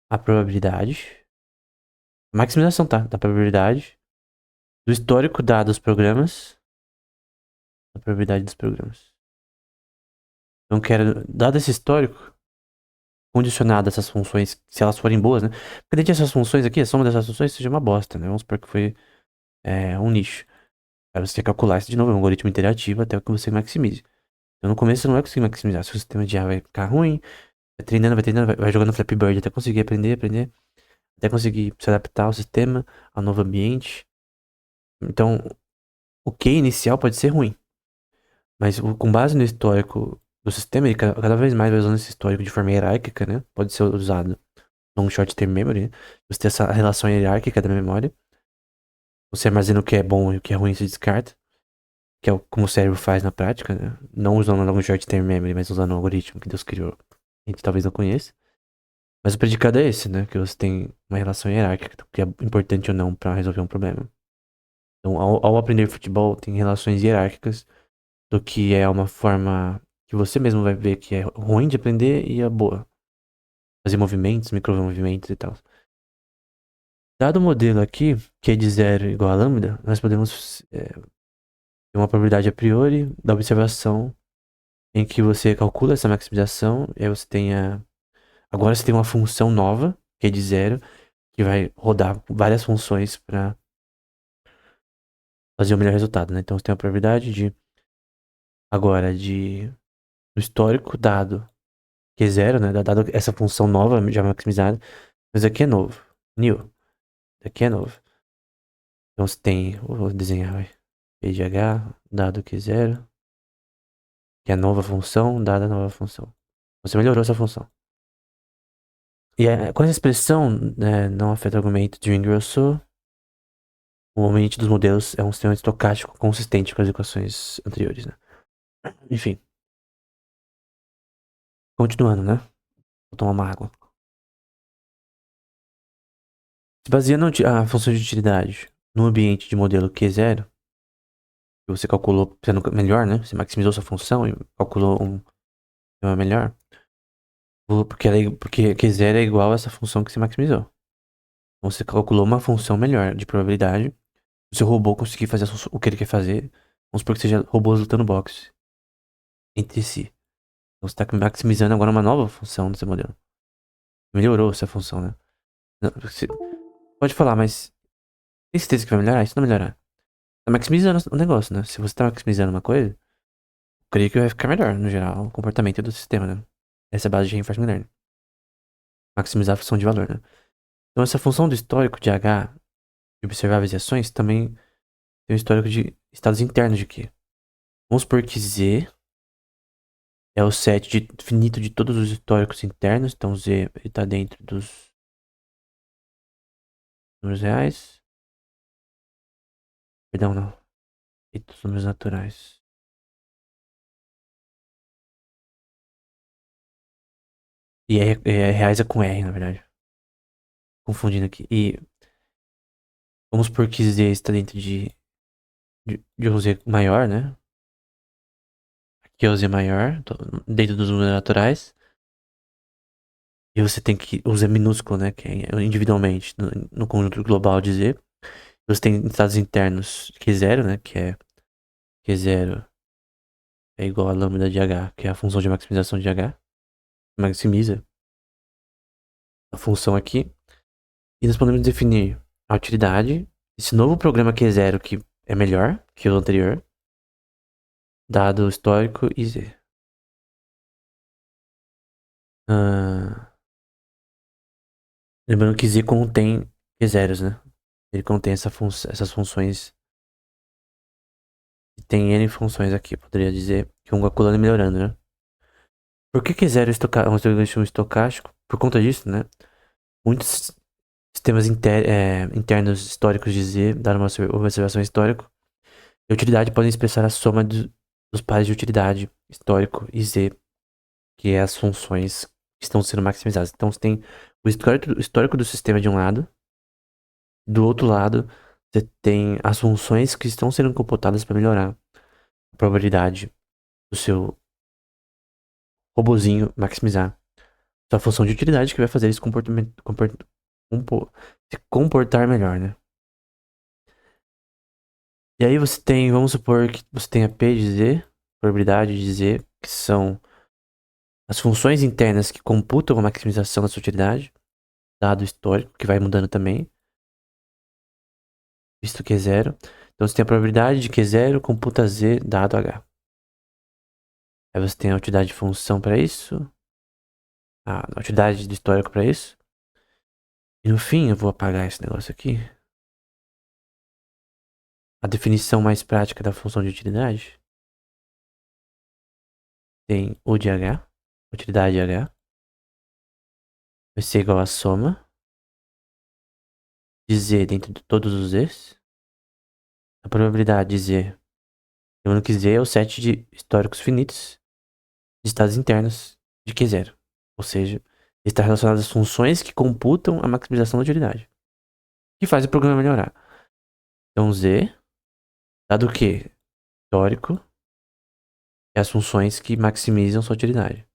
a probabilidade, a maximização, tá? Da probabilidade, do histórico dado aos programas, a probabilidade dos programas. Então, quero, dado esse histórico, condicionado a essas funções, se elas forem boas, né? Porque dentro dessas funções aqui, a soma dessas funções seja uma bosta, né? Vamos supor que foi um nicho. Aí você tem que calcular isso de novo, é um algoritmo interativo até que você maximize. Então, no começo você não vai conseguir maximizar. Se o sistema de IA vai ficar ruim, vai treinando, vai jogando Flappy Bird até conseguir aprender, até conseguir se adaptar ao sistema, ao novo ambiente. Então, o Q inicial pode ser ruim, mas com base no histórico do sistema, ele cada vez mais vai usando esse histórico de forma hierárquica, né? Pode ser usado long short term memory, né? Você tem essa relação hierárquica da memória. Você armazena o que é bom e o que é ruim se descarta, que é como o cérebro faz na prática, né? Não usando long short term memory, mas usando o algoritmo que Deus criou. A gente talvez não conheça. Mas o predicado é esse, né? Que você tem uma relação hierárquica, que é importante ou não para resolver um problema. Então, ao aprender futebol, tem relações hierárquicas do que é uma forma que você mesmo vai ver que é ruim de aprender e é boa. Fazer movimentos, micromovimentos e tal. Dado o modelo aqui, que é de zero igual a lambda, nós podemos ter uma probabilidade a priori da observação em que você calcula essa maximização e aí você tem agora você tem uma função nova, que é de zero, que vai rodar várias funções para fazer o melhor resultado, né? Então você tem a probabilidade de agora de do histórico dado que é zero, né? Dado essa função nova já maximizada, mas aqui é novo, new, aqui é novo. Então você tem, vou desenhar, vai, P de H dado que é zero, que é a nova função dada a nova função. Você melhorou essa função. E com essa expressão, né, não afeta o argumento de Ingrosso, o ambiente dos modelos é um sistema estocástico consistente com as equações anteriores, né? Enfim, continuando, né? Vou tomar uma água. Se baseando a função de utilidade no ambiente de modelo Q0, que você calculou sendo melhor, né? Você maximizou sua função e calculou um sistema melhor. Porque Q0 é igual a essa função que você maximizou. Então você calculou uma função melhor de probabilidade. O seu robô conseguir fazer o que ele quer fazer. Vamos supor que seja robôs lutando boxe entre si. Então você está maximizando agora uma nova função do seu modelo. Melhorou essa função, né? Não, você pode falar, mas tem certeza que vai melhorar? Isso não vai melhorar. Tá maximizando o negócio, né? Se você tá maximizando uma coisa, eu creio que vai ficar melhor, no geral, o comportamento do sistema, né? Essa é a base de reinforcement learning. Maximizar a função de valor, né? Então essa função do histórico de H, de observáveis e ações, também tem um histórico de estados internos de Q. Vamos supor que Z é o set finito de todos os históricos internos. Então Z está dentro dos números reais. Perdão, não. E dos números naturais. E reais é com R, na verdade. Confundindo aqui. E vamos supor que Z está dentro de um Z maior, né? Aqui é o Z maior, dentro dos números naturais. E você tem que. O Z minúsculo, né? Que é individualmente, no conjunto global de Z. Você tem estados internos Q0, né? Que é Q0 é igual a lambda de H, que é a função de maximização de H. Maximiza a função aqui. E nós podemos definir a utilidade. Esse novo programa Q0 que é melhor que o anterior. Dado histórico e Z. Lembrando que Z contém Q0s, né? Ele contém essas funções. E tem N funções aqui. Poderia dizer que um calculando e melhorando, né? Por que Q0 é um algoritmo estocástico? Por conta disso, né? Muitos sistemas internos históricos de Z, dado uma observação histórica, e utilidade podem expressar a soma dos pares de utilidade histórico e Z, que é as funções que estão sendo maximizadas. Então você tem o histórico do sistema de um lado, do outro lado você tem as funções que estão sendo computadas para melhorar a probabilidade do seu robozinho maximizar sua função de utilidade, que vai fazer esse se comportar melhor, né? E aí você tem, vamos supor que você tem a P de Z, probabilidade de Z, que são as funções internas que computam a maximização da sua utilidade, dado histórico, que vai mudando também, visto que é zero. Então você tem a probabilidade de que é zero computa Z dado H. Aí você tem a utilidade de função para isso, a utilidade do histórico para isso. E no fim, eu vou apagar esse negócio aqui. A definição mais prática da função de utilidade tem U de H, utilidade de H, vai ser igual a soma de Z dentro de todos os Z's. A probabilidade de Z, lembrando que Z é o set de históricos finitos de estados internos de Q0. Ou seja, está relacionado às funções que computam a maximização da utilidade, que faz o programa melhorar. Então Z, dado que histórico, é as funções que maximizam sua utilidade.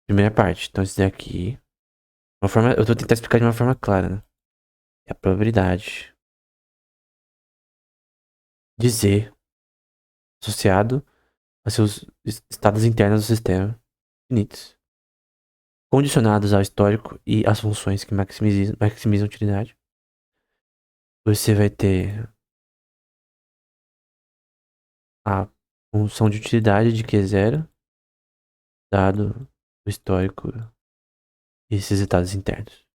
Primeira parte. Então esse daqui, eu vou tentar explicar de uma forma clara, né? É a probabilidade de Z associado a seus estados internos do sistema finitos, condicionados ao histórico e às funções que maximizam a utilidade. Você vai ter a função de utilidade de Q0, dado o histórico e esses estados internos.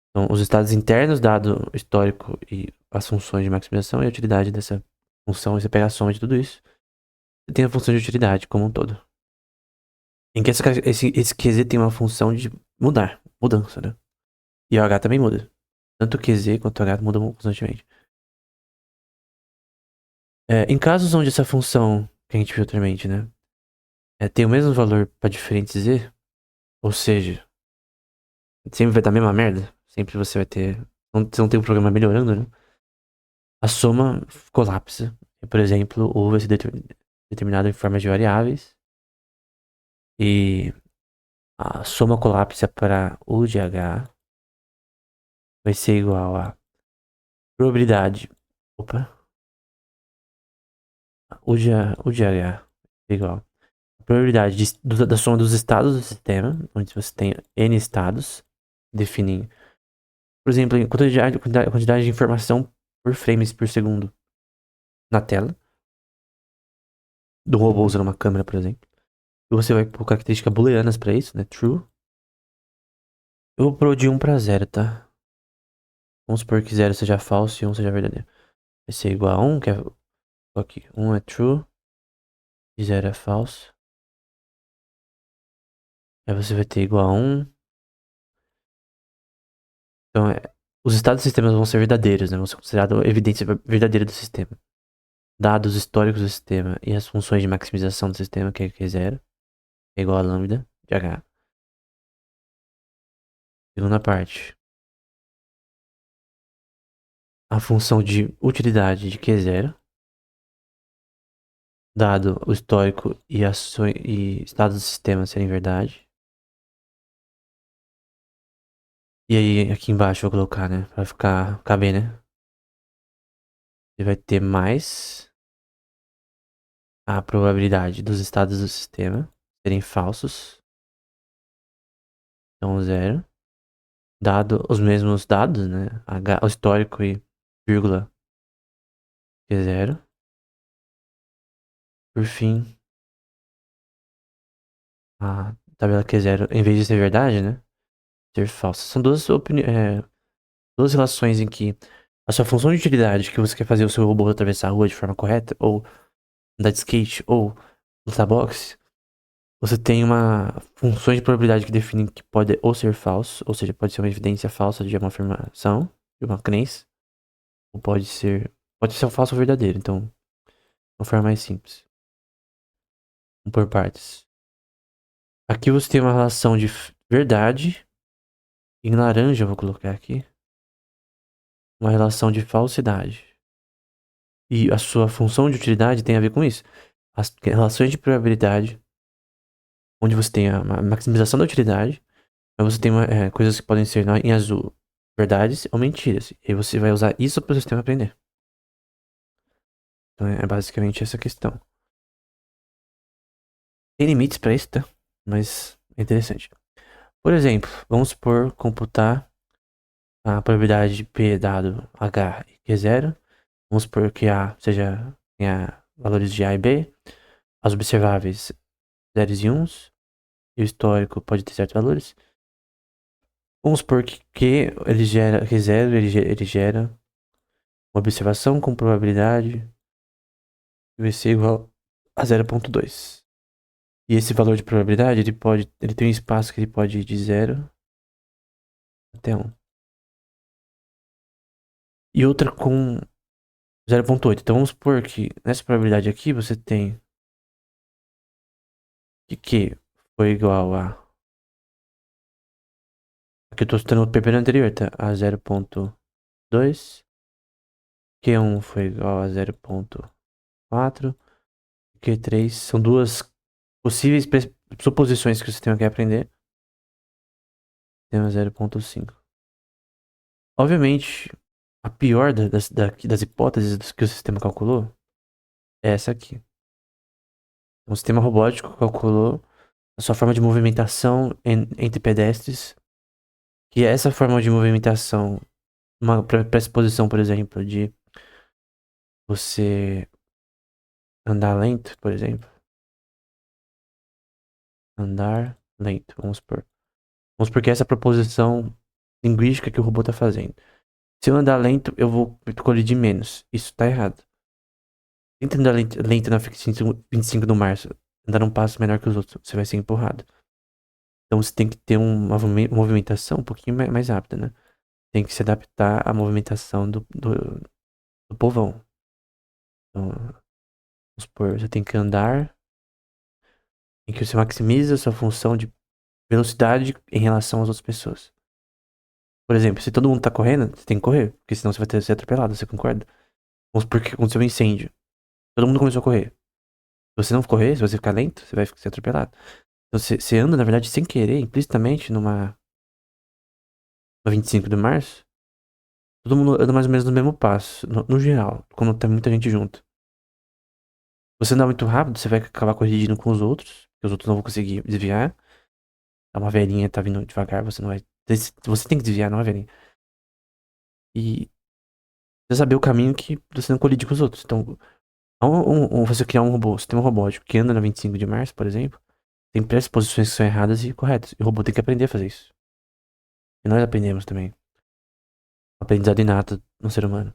Então, os estados internos, dado o histórico e as funções de maximização e a utilidade dessa função, e você pega a soma de tudo isso, você tem a função de utilidade como um todo. Em que esse QZ tem uma função de mudança, né? E o H também muda. Tanto o QZ quanto o H mudam constantemente. Em casos onde essa função que a gente viu anteriormente, né? Tem o mesmo valor para diferentes Z, ou seja, sempre vai dar a mesma merda. Sempre você vai ter. Você não tem um programa melhorando, né? A soma colapsa. Por exemplo, ou vai ser determinado em formas de variáveis. E a soma colapsa para U de H vai ser igual a probabilidade. Opa. U de H é igual a probabilidade da soma dos estados do sistema, onde você tem N estados, definem, por exemplo, a quantidade de informação por frames por segundo na tela do robô usando uma câmera, por exemplo. E você vai por características booleanas pra isso, né? True. Eu vou pôr de 1 pra 0, tá? Vamos supor que 0 seja falso e 1 seja verdadeiro. Vai ser igual a 1, que é aqui. 1 é true e 0 é falso. Aí você vai ter igual a 1. Então, os estados do sistema vão ser verdadeiros, né? Vão ser considerados evidência verdadeira do sistema. Dados históricos do sistema e as funções de maximização do sistema, que é 0, é igual a lambda de H. Segunda parte. A função de utilidade de Q0, dado o histórico e estados do sistema serem verdade. E aí, aqui embaixo eu vou colocar, né? Pra ficar caber, né? Você vai ter mais a probabilidade dos estados do sistema serem falsos. Então, 0. Dado os mesmos dados, né? O histórico e vírgula Q0. Por fim, a tabela Q0, em vez de ser verdade, né? Ser falsa. São duas relações em que a sua função de utilidade, que você quer fazer o seu robô atravessar a rua de forma correta, ou andar de skate, ou lutar boxe, você tem uma função de probabilidade que define que pode ou ser falso, ou seja, pode ser uma evidência falsa de uma afirmação, de uma crença, ou pode ser falso ou verdadeiro. Então, de uma forma mais simples. Vamos por partes. Aqui você tem uma relação de verdade. Em laranja eu vou colocar aqui uma relação de falsidade. E a sua função de utilidade tem a ver com isso. As relações de probabilidade, onde você tem a maximização da utilidade, mas você tem coisas que podem ser em azul verdades ou mentiras. E aí você vai usar isso para o sistema aprender. Então é basicamente essa questão. Tem limites para isso, tá? Mas é interessante. Por exemplo, vamos supor computar a probabilidade de P dado H e Q0. Vamos supor que A tenha valores de A e B. As observáveis 0 e 1. E o histórico pode ter certos valores. Vamos supor que Q0 ele gera uma observação com probabilidade que vai ser igual a 0,2. E esse valor de probabilidade, ele tem um espaço que ele pode ir de 0 até 1. E outra com 0,8. Então vamos supor que nessa probabilidade aqui você tem que Q foi igual a... Aqui eu tô citando o paper anterior, tá? A 0,2. Q1 foi igual a 0,4. Q3 são duas possíveis suposições que o sistema quer aprender. Sistema 0,5. Obviamente, a pior das hipóteses que o sistema calculou é essa aqui. O sistema robótico calculou a sua forma de movimentação entre pedestres, que é essa forma de movimentação, uma pressuposição, por exemplo, de você andar lento, por exemplo. Andar lento, vamos supor. Vamos supor que essa é a proposição linguística que o robô está fazendo. Se eu andar lento, eu vou colidir menos. Isso tá errado. Tenta andar lento na 25 do março, andar um passo menor que os outros, você vai ser empurrado. Então você tem que ter uma movimentação um pouquinho mais rápida, né? Tem que se adaptar à movimentação do povão. Então, vamos supor, você tem que andar em que você maximiza a sua função de velocidade em relação às outras pessoas. Por exemplo, se todo mundo tá correndo, você tem que correr, porque senão você vai ser atropelado, você concorda? Vamos supor que aconteceu um incêndio. Todo mundo começou a correr. Se você não correr, se você ficar lento, você vai ser atropelado. Então, você anda, na verdade, sem querer, implicitamente, no 25 de março. Todo mundo anda mais ou menos no mesmo passo, no geral, quando tem muita gente junto. Você andar muito rápido, você vai acabar corrigindo com os outros, porque os outros não vão conseguir desviar. Uma velhinha tá vindo devagar, você não vai. Você tem que desviar, não é velhinha. E você saber o caminho que você não colide com os outros. Então, você criar um robô, sistema robótico que anda na 25 de março, por exemplo, tem pressuposições que são erradas e corretas. E o robô tem que aprender a fazer isso. E nós aprendemos também. Aprendizado inato no ser humano.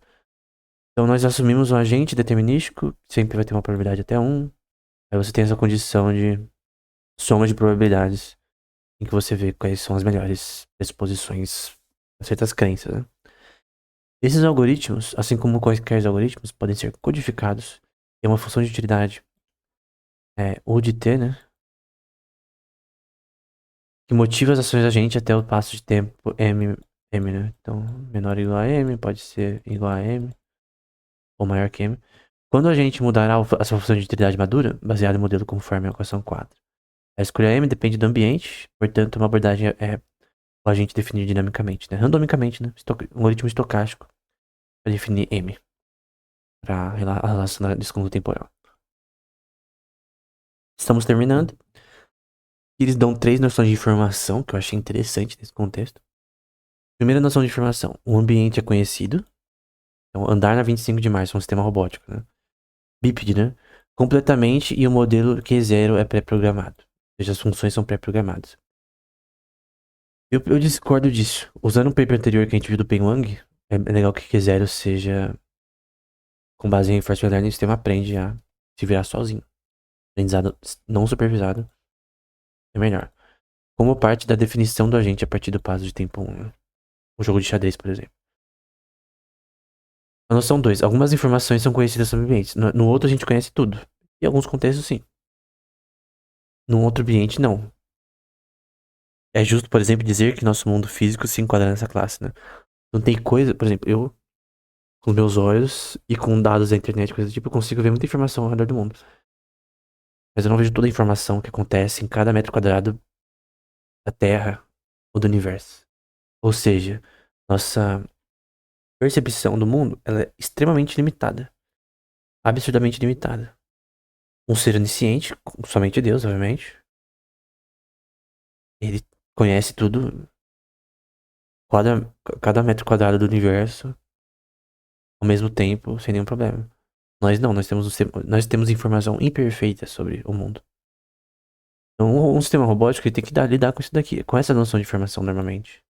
Então nós assumimos um agente determinístico, sempre vai ter uma probabilidade até um. Aí você tem essa condição de soma de probabilidades em que você vê quais são as melhores pressuposições a certas crenças, né? Esses algoritmos, assim como quaisquer algoritmos, podem ser codificados em uma função de utilidade ou de t, né? Que motiva as ações da gente até o passo de tempo m, né? Então, menor ou igual a m, pode ser igual a m, ou maior que m. Quando a gente mudará a sua função de utilidade madura, baseado em modelo conforme a equação 4. A escolha M depende do ambiente, portanto, uma abordagem a gente definir dinamicamente, né? Randomicamente, né? Um algoritmo estocástico para definir M, para relacionar isso com o temporal. Estamos terminando. Eles dão 3 noções de informação, que eu achei interessante nesse contexto. Primeira noção de informação, o ambiente é conhecido. Então, andar na 25 de março é um sistema robótico, né? Bípede, né? Completamente, e o modelo Q0 é pré-programado. Ou seja, as funções são pré-programadas. Eu discordo disso. Usando o paper anterior que a gente viu do Peng Wang, é legal que Q0 seja com base em reinforcement learning, o sistema aprende a se virar sozinho. Aprendizado não supervisado é melhor. Como parte da definição do agente a partir do passo de tempo 1. Né? Um jogo de xadrez, por exemplo. A noção 2. Algumas informações são conhecidas sobre ambientes. No outro a gente conhece tudo. Em alguns contextos, sim. No outro ambiente, não. É justo, por exemplo, dizer que nosso mundo físico se enquadra nessa classe, né? Não tem coisa, por exemplo, eu, com meus olhos e com dados da internet, coisa do tipo, eu consigo ver muita informação ao redor do mundo. Mas eu não vejo toda a informação que acontece em cada metro quadrado da Terra ou do universo. Ou seja, nossa percepção do mundo ela é extremamente limitada. Absurdamente limitada. Um ser onisciente, somente Deus, obviamente. Ele conhece tudo, cada metro quadrado do universo, ao mesmo tempo, sem nenhum problema. Nós não, nós temos informação imperfeita sobre o mundo. Então, um sistema robótico ele tem que lidar com isso daqui, com essa noção de informação normalmente.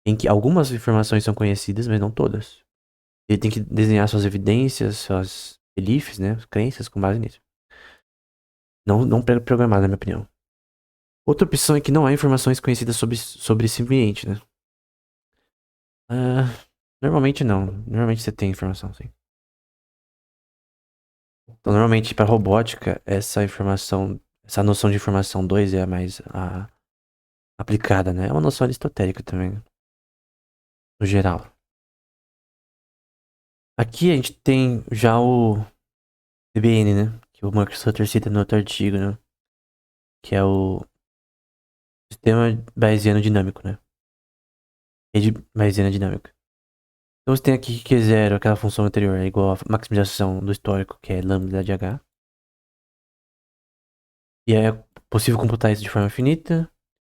Em que algumas informações são conhecidas, mas não todas. Ele tem que desenhar suas evidências, suas beliefs, né? Crenças com base nisso. Não programar, na minha opinião. Outra opção é que não há informações conhecidas sobre esse ambiente, né? Normalmente não. Normalmente você tem informação, sim. Então, normalmente, para robótica, essa noção de informação 2 é a mais aplicada, né? É uma noção aristotélica também, no geral. Aqui a gente tem já o CBN, né? Que o Marcus Sutter cita no outro artigo, né? Que é o sistema Bayesiano dinâmico, né? Rede Bayesiana dinâmica. Então você tem aqui que Q0, aquela função anterior, é igual a maximização do histórico, que é lambda de H. E é possível computar isso de forma infinita,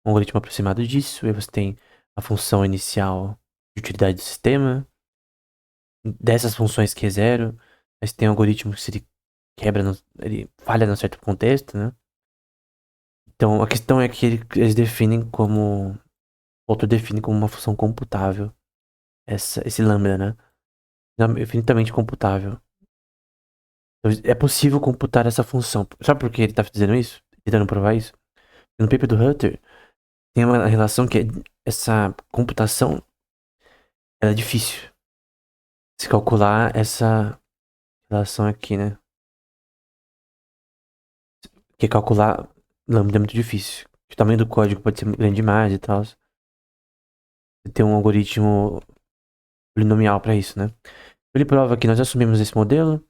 um algoritmo aproximado disso, e aí você tem a função inicial de utilidade do sistema, dessas funções Q0, mas tem um algoritmo que se ele quebra, ele falha num certo contexto, né? Então a questão é que eles definem como, outro define como uma função computável, esse lambda, né? Infinitamente computável. Então, é possível computar essa função. Sabe por que ele tá dizendo isso? Tentando provar isso? No paper do Hutter, tem uma relação que essa computação ela é difícil. Se calcular essa relação aqui, né? Porque calcular lambda é muito difícil. O tamanho do código pode ser grande demais e tal. Tem um algoritmo polinomial para isso, né? Ele prova que nós assumimos esse modelo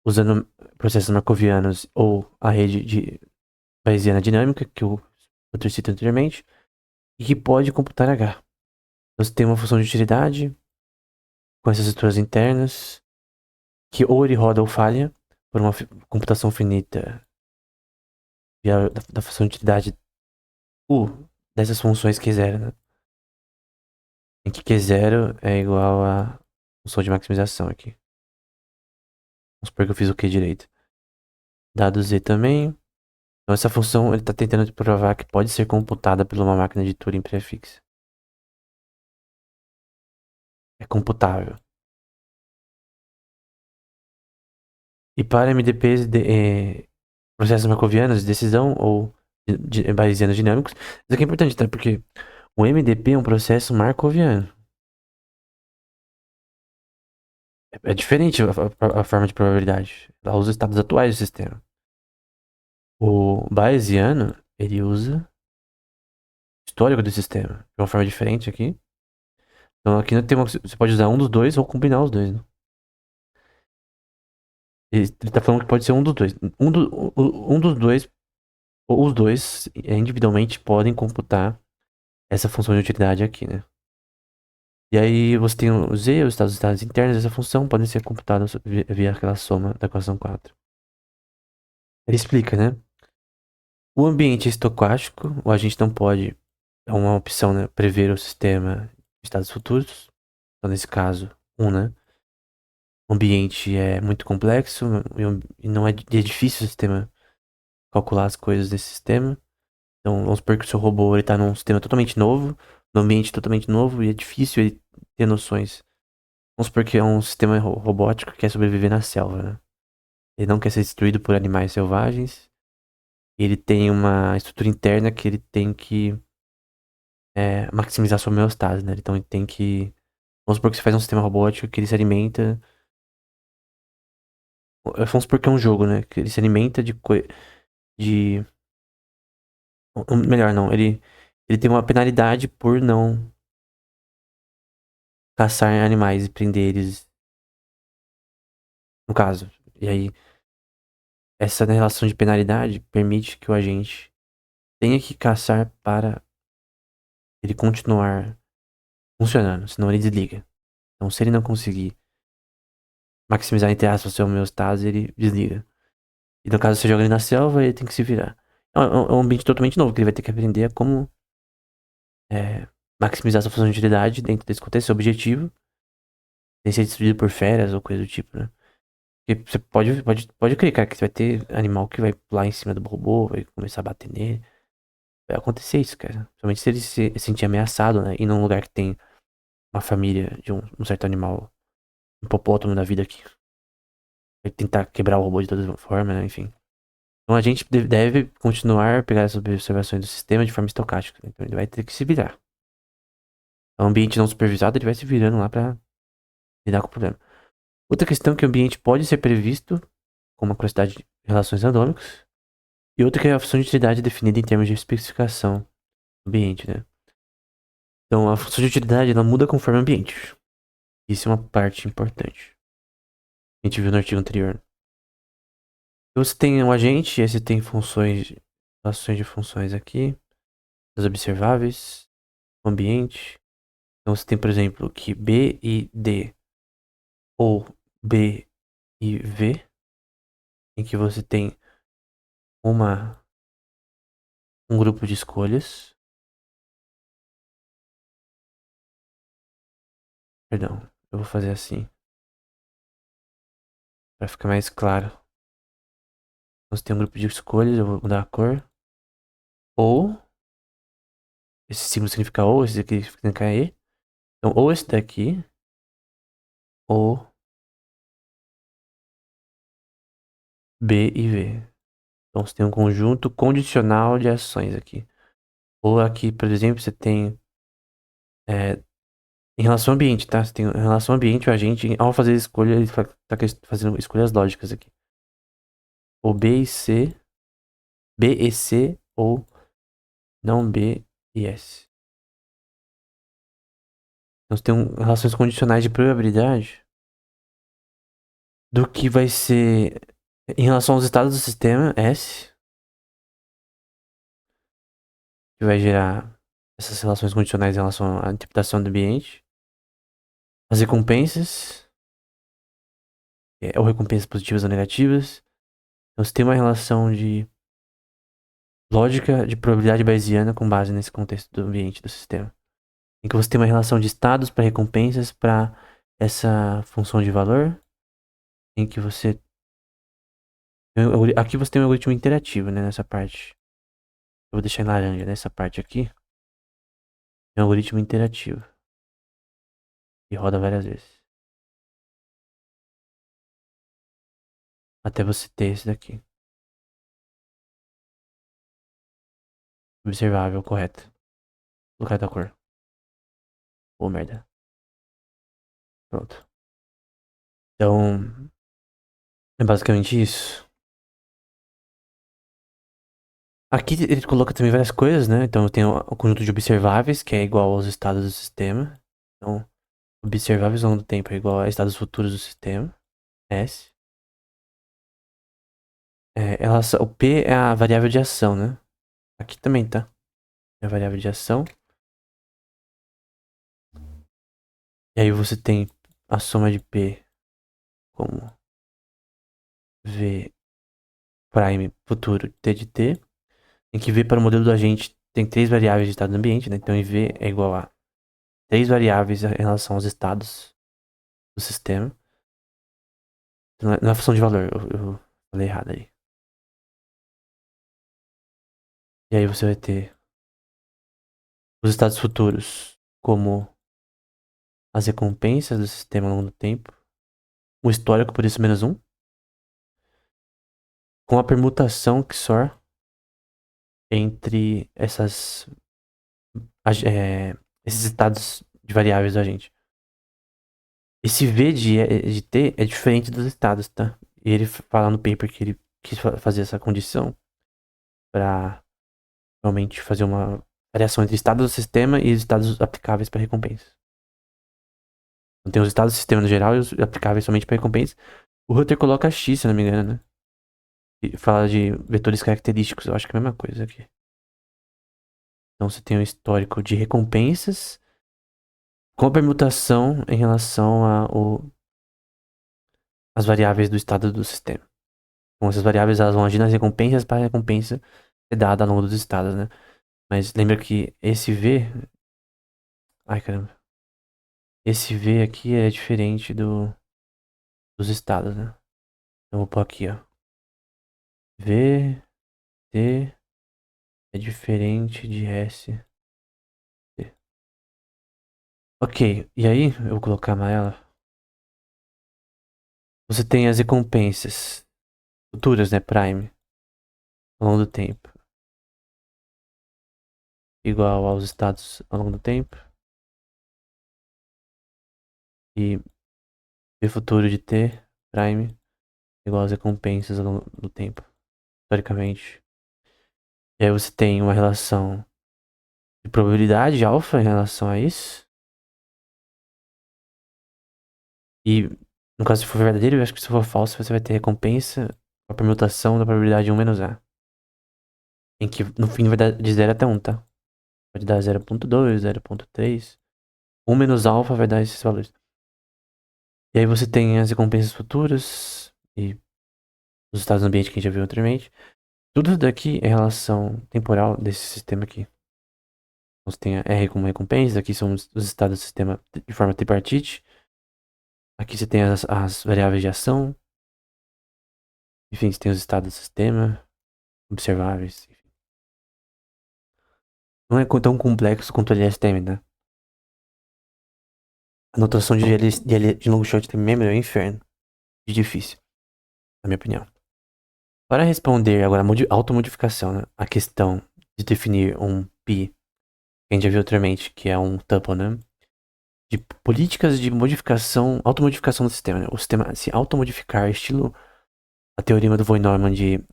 usando processos marcovianos ou a rede de Bayesiana dinâmica, que o eu ter citado anteriormente, e que pode computar H. Você tem uma função de utilidade com essas estruturas internas, que ou ele roda ou falha por uma computação finita da função de utilidade U dessas funções Q0, né? Em que Q0 é igual a função de maximização aqui. Vamos supor que eu fiz o Q direito. Dado Z também. Então essa função ele está tentando provar que pode ser computada por uma máquina de Turing prefixa. É computável. E para MDPs, processos marcovianos de decisão ou bayesianos dinâmicos, isso aqui é importante, tá? Porque o MDP é um processo marcoviano. É diferente a forma de probabilidade. Ela usa os estados atuais do sistema. O bayesiano, ele usa o histórico do sistema de uma forma diferente aqui. Então aqui não tem você pode usar um dos dois ou combinar os dois, né? Ele tá falando que pode ser um dos dois. Um dos dois, ou os dois, individualmente podem computar essa função de utilidade aqui, né? E aí você tem o Z, os estados internos dessa função podem ser computados via aquela soma da equação 4. Ele explica, né? O ambiente é estocástico, o agente não pode, é uma opção, né? Prever o sistema de estados futuros. Então, nesse caso, né? O ambiente é muito complexo e não é difícil o sistema calcular as coisas desse sistema. Então, vamos supor que o seu robô ele tá num sistema totalmente novo, num ambiente totalmente novo, e é difícil ele ter noções. Vamos supor que é um sistema robótico que quer sobreviver na selva, né? Ele não quer ser destruído por animais selvagens. Ele tem uma estrutura interna que ele tem que maximizar sua homeostase, né? Então ele tem que. Vamos supor que você faz um sistema robótico que ele se alimenta. Vamos supor que é um jogo, né? Que ele se alimenta de. Melhor, não. Ele tem uma penalidade por não caçar animais e prender eles, no caso. E aí, essa relação de penalidade permite que o agente tenha que caçar para ele continuar funcionando, senão ele desliga. Então, se ele não conseguir maximizar, entre aspas, o seu homeostase, ele desliga. E no caso, você joga ele na selva, ele tem que se virar. É um ambiente totalmente novo, que ele vai ter que aprender a como maximizar sua função de utilidade dentro desse contexto, esse objetivo, sem ser destruído por feras ou coisa do tipo, né? Porque você pode crer, cara, que você vai ter animal que vai pular em cima do robô, vai começar a bater nele. Vai acontecer isso, cara. Somente se ele se sentir ameaçado, né? E num lugar que tem uma família de um certo animal, um hipopótamo da vida aqui. Vai tentar quebrar o robô de toda forma, né? Enfim. Então a gente deve continuar a pegar essas observações do sistema de forma estocástica. Então ele vai ter que se virar. O ambiente não supervisado, ele vai se virando lá pra lidar com o problema. Outra questão é que o ambiente pode ser previsto com uma quantidade de relações randômicas. E outra que é a função de utilidade definida em termos de especificação do ambiente, né? Então a função de utilidade ela muda conforme o ambiente. Isso é uma parte importante. A gente viu no artigo anterior. Então, você tem um agente, e aí você tem funções, relações de funções aqui, as observáveis, o ambiente. Então você tem, por exemplo, que B e D ou B e V, em que você tem uma um grupo de escolhas. Perdão, eu vou fazer assim para ficar mais claro. Então, você tem um grupo de escolhas, eu vou mudar a cor. Ou esse símbolo significa ou, esse aqui significa E. Então, ou esse daqui, ou B e V. Então você tem um conjunto condicional de ações aqui. Ou aqui, por exemplo, você tem em relação ao ambiente, tá? Você tem em relação ao ambiente, o agente, ao fazer escolha, ele tá fazendo escolhas lógicas aqui. Ou B e C, B e C, ou não B e S. Então você tem relações condicionais de probabilidade do que vai ser em relação aos estados do sistema S. que vai gerar essas relações condicionais em relação à interpretação do ambiente. As recompensas, ou recompensas positivas ou negativas. Então, você tem uma relação de lógica de probabilidade bayesiana com base nesse contexto do ambiente do sistema. Em que você tem uma relação de estados para recompensas para essa função de valor, em que você... Aqui você tem um algoritmo interativo, né, nessa parte. Eu vou deixar em laranja nessa parte aqui. É um algoritmo interativo. E roda várias vezes. Até você ter esse daqui. Observável, correto. Lugar da cor. Ô, merda. Pronto. Então, é basicamente isso. Aqui ele coloca também várias coisas, né? Então tem o conjunto de observáveis, que é igual aos estados do sistema. Então, observáveis ao longo do tempo é igual a estados futuros do sistema. S. O P é a variável de ação, né? Aqui também, tá? É a variável de ação. E aí você tem a soma de P como V prime futuro T de T. Em que V para o modelo do agente tem três variáveis de estado do ambiente, né? Então, V é igual a três variáveis em relação aos estados do sistema. Então, não é função de valor, eu falei errado aí. E aí você vai ter os estados futuros como as recompensas do sistema ao longo do tempo, o histórico por isso menos um, com a permutação XOR entre esses estados de variáveis do agente. Esse V de T é diferente dos estados, tá? E ele fala no paper que ele quis fazer essa condição para realmente fazer uma variação entre estados do sistema e estados aplicáveis para recompensa. Então, tem os estados do sistema no geral e os aplicáveis somente para recompensa. O Ruther coloca X, se não me engano, né? E fala de vetores característicos, eu acho que é a mesma coisa aqui. Então você tem um histórico de recompensas com a permutação em relação às variáveis do estado do sistema. Bom, essas variáveis elas vão agir nas recompensas para a recompensa ser dada ao longo dos estados, né? Mas lembra que esse V. Ai, caramba. Esse V aqui é diferente dos estados, né? Então vou pôr aqui, ó. V, T é diferente de S, T. Ok, e aí eu vou colocar amarela. Você tem as recompensas futuras, né? Prime, ao longo do tempo. Igual aos estados ao longo do tempo. E V futuro de T, prime, igual às recompensas ao longo do tempo. Historicamente. E aí você tem uma relação de probabilidade alfa em relação a isso. E no caso, se for verdadeiro, eu acho que se for falso, você vai ter recompensa com a permutação da probabilidade 1 menos A. Em que no fim vai dar de 0 até 1, tá? Pode dar 0.2, 0.3. 1 menos alfa vai dar esses valores. E aí você tem as recompensas futuras e os estados do ambiente que a gente já viu anteriormente. Tudo daqui é relação temporal desse sistema aqui. Então, você tem a R como recompensa, aqui são os estados do sistema de forma tripartite. Aqui você tem as variáveis de ação. Enfim, você tem os estados do sistema, observáveis. Enfim. Não é tão complexo quanto o LSTM, né? A notação de long shot tem memory é um inferno. De difícil, na minha opinião. Para responder agora a automodificação, né? A questão de definir um pi, que a gente já viu anteriormente, que é um tuple, né? De políticas de modificação, automodificação do sistema, né? O sistema se automodificar, estilo a teorema do von Neumann de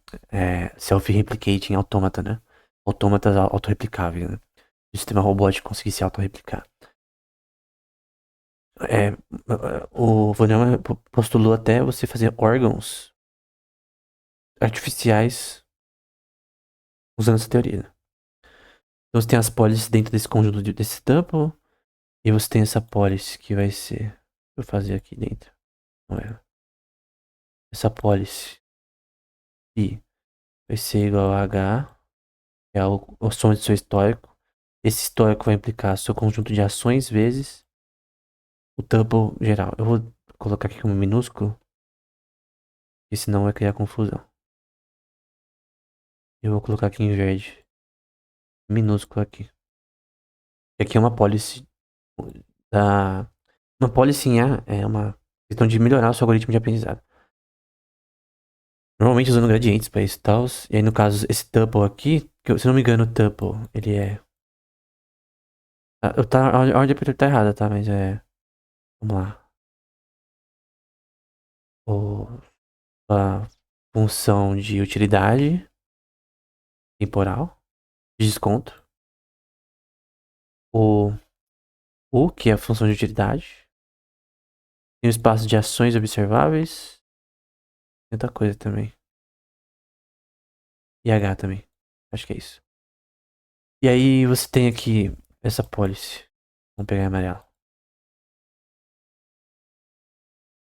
self-replicating automata, né? Autômatas autorreplicáveis, né? O sistema robótico conseguir se autorreplicar. O von Neumann postulou até você fazer órgãos artificiais usando essa teoria, né? Então você tem as policies dentro desse conjunto desse tuple. E você tem essa policy que vai ser. Deixa eu fazer aqui dentro. Não é. Essa policy I vai ser igual a H, que é o soma de seu histórico. Esse histórico vai implicar seu conjunto de ações vezes o tuple geral. Eu vou colocar aqui como minúsculo, porque senão vai criar confusão. Eu vou colocar aqui em verde. Minúsculo aqui. E aqui é uma policy da. Uma policy em A é uma questão de melhorar o seu algoritmo de aprendizado. Normalmente usando gradientes para isso e tal. E aí, no caso, esse tuple aqui, que se eu não me engano, o tuple, ele é. A ordem tá errada, tá? Mas é. Vamos lá. A função de utilidade temporal, de desconto. O que é a função de utilidade. Tem o espaço de ações observáveis. Tem outra coisa também. E H também. Acho que é isso. E aí você tem aqui essa policy. Vamos pegar a amarela.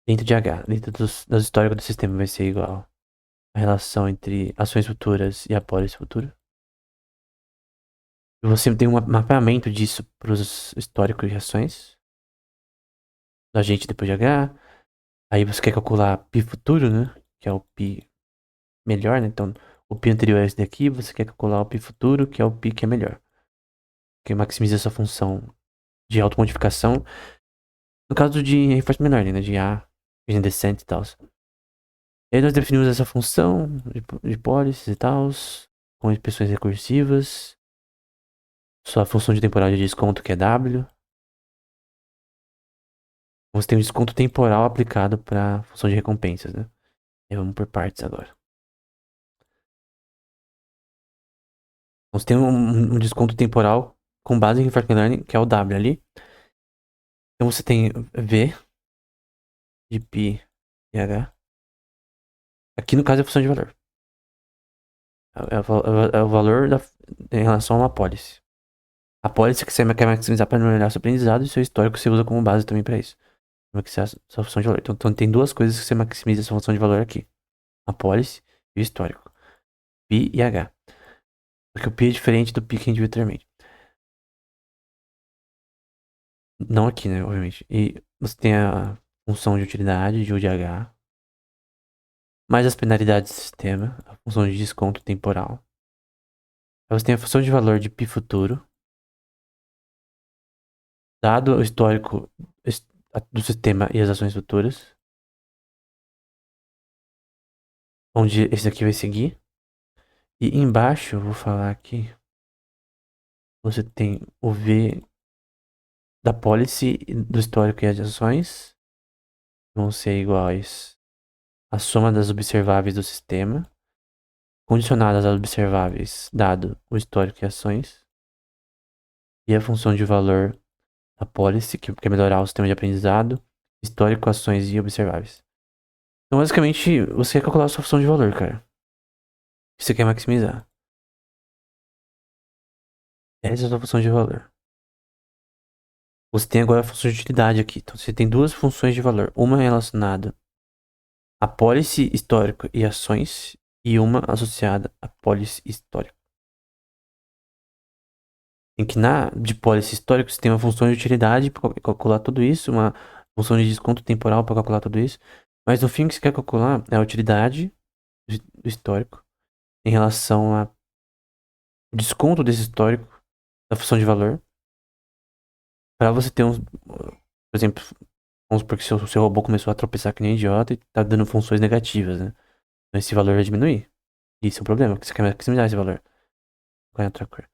Dentro de H, dentro das históricos do sistema vai ser igual a relação entre ações futuras e a policy futura. E você tem um mapeamento disso para os históricos de ações da gente depois de H. Aí você quer calcular pi futuro, né? Que é o pi melhor, né? Então, o pi anterior é esse daqui, você quer calcular o pi futuro, que é o pi que é melhor. Que maximiza essa função de automodificação. No caso de reinforcement learning, né? De A, descent e tal. E aí nós definimos essa função de policies e tal, com expressões recursivas. Sua função de temporal de desconto, que é W. Você tem um desconto temporal aplicado para função de recompensas, né? E vamos por partes agora. Então, você tem um desconto temporal com base em reinforcement learning, que é o W ali. Então você tem V de π e H. Aqui no caso é a função de valor. É o valor em relação a uma policy. A policy que você quer maximizar para melhorar seu aprendizado e seu histórico você usa como base também para isso. Maximizar sua função de valor. Então tem duas coisas que você maximiza sua função de valor aqui. A policy e o histórico. π e H. Porque o π é diferente do π que a gente viu anteriormente. Não aqui, né? Obviamente. E você tem a função de utilidade de U de H. Mais as penalidades do sistema. A função de desconto temporal. Aí você tem a função de valor de π futuro. Dado o histórico do sistema e as ações futuras. Onde esse aqui vai seguir. E embaixo, eu vou falar aqui. Você tem o V da policy do histórico e as ações. Vão ser iguais à soma das observáveis do sistema. Condicionadas às observáveis, dado o histórico e ações. E a função de valor da policy, que quer melhorar o sistema de aprendizado. Histórico, ações e observáveis. Então, basicamente, você quer calcular a sua função de valor, cara. Que você quer maximizar. Essa é a sua função de valor. Você tem agora a função de utilidade aqui. Então, você tem duas funções de valor. Uma relacionada a policy histórico e ações. E uma associada a policy histórico. Em que na de policy histórico você tem uma função de utilidade para calcular tudo isso. Uma função de desconto temporal para calcular tudo isso. Mas no fim o que você quer calcular é a utilidade do histórico em relação ao desconto desse histórico da função de valor. Para você ter por exemplo, vamos supor que seu robô começou a tropeçar que nem idiota e tá dando funções negativas, né? Então esse valor vai diminuir. Isso é um problema, porque você quer maximizar esse valor. Qual é a outra cor?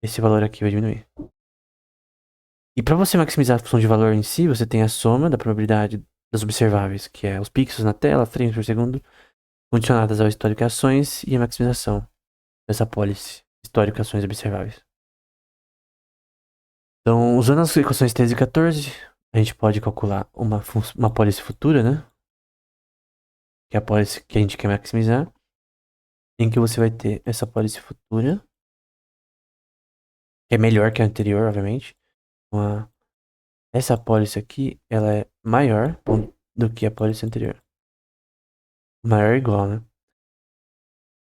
Esse valor aqui vai diminuir. E para você maximizar a função de valor em si, você tem a soma da probabilidade das observáveis, que é os pixels na tela, frames por segundo, condicionadas ao histórico de ações e a maximização dessa policy, histórico de ações observáveis. Então, usando as equações 13 e 14, a gente pode calcular uma policy futura, né? Que é a policy que a gente quer maximizar. Em que você vai ter essa policy futura. que é melhor que a anterior, obviamente. Uma, essa apólice aqui, ela é maior do que a apólice anterior. Maior ou igual, né?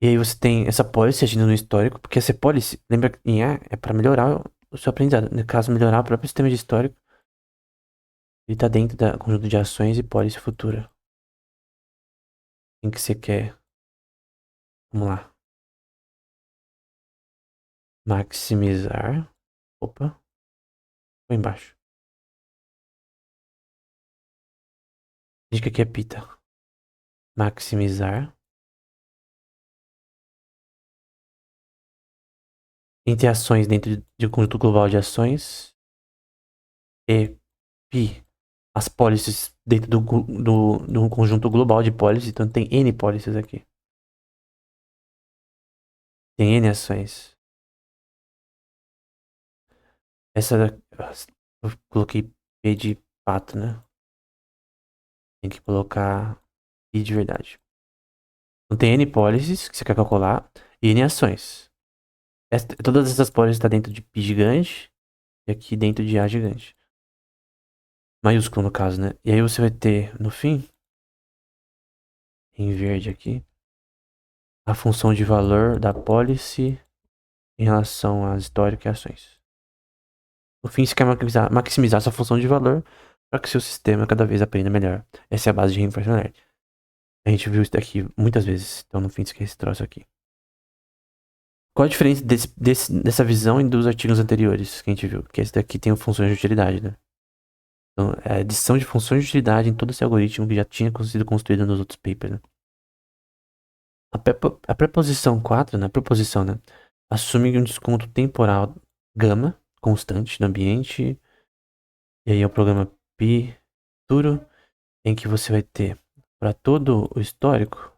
E aí você tem essa apólice agindo no histórico, porque essa apólice, lembra que em A é para melhorar o seu aprendizado. No caso, melhorar o próprio sistema de histórico. Ele tá dentro da conjunto de ações e pólice futura. Em que você quer. Vamos lá. Maximizar. Opa, foi embaixo. Dica aqui é pita. Maximizar. Entre ações dentro de um conjunto global de ações. E pi. As pólices dentro do conjunto global de pólices. Então tem N pólices aqui. Tem N ações. Essa. Eu coloquei P de pato, né? Tem que colocar I de verdade. Então tem N policies que você quer calcular e N ações. Todas essas policies estão dentro de P gigante e aqui dentro de A gigante. Maiúsculo no caso, né? E aí você vai ter no fim, em verde aqui, a função de valor da policy em relação às históricas e ações. No fim, você quer maximizar essa função de valor para que seu sistema cada vez aprenda melhor. Essa é a base de reinforcement. A gente viu isso daqui muitas vezes. Então, no fim, você quer esse troço aqui. Qual a diferença dessa visão e dos artigos anteriores que a gente viu? Que esse daqui tem funções de utilidade, né? Então, é a adição de funções de utilidade em todo esse algoritmo que já tinha sido construído nos outros papers, né? A preposição 4, né? A proposição, né? Assume um desconto temporal gama constante no ambiente. E aí é o programa pi futuro, em que você vai ter para todo o histórico,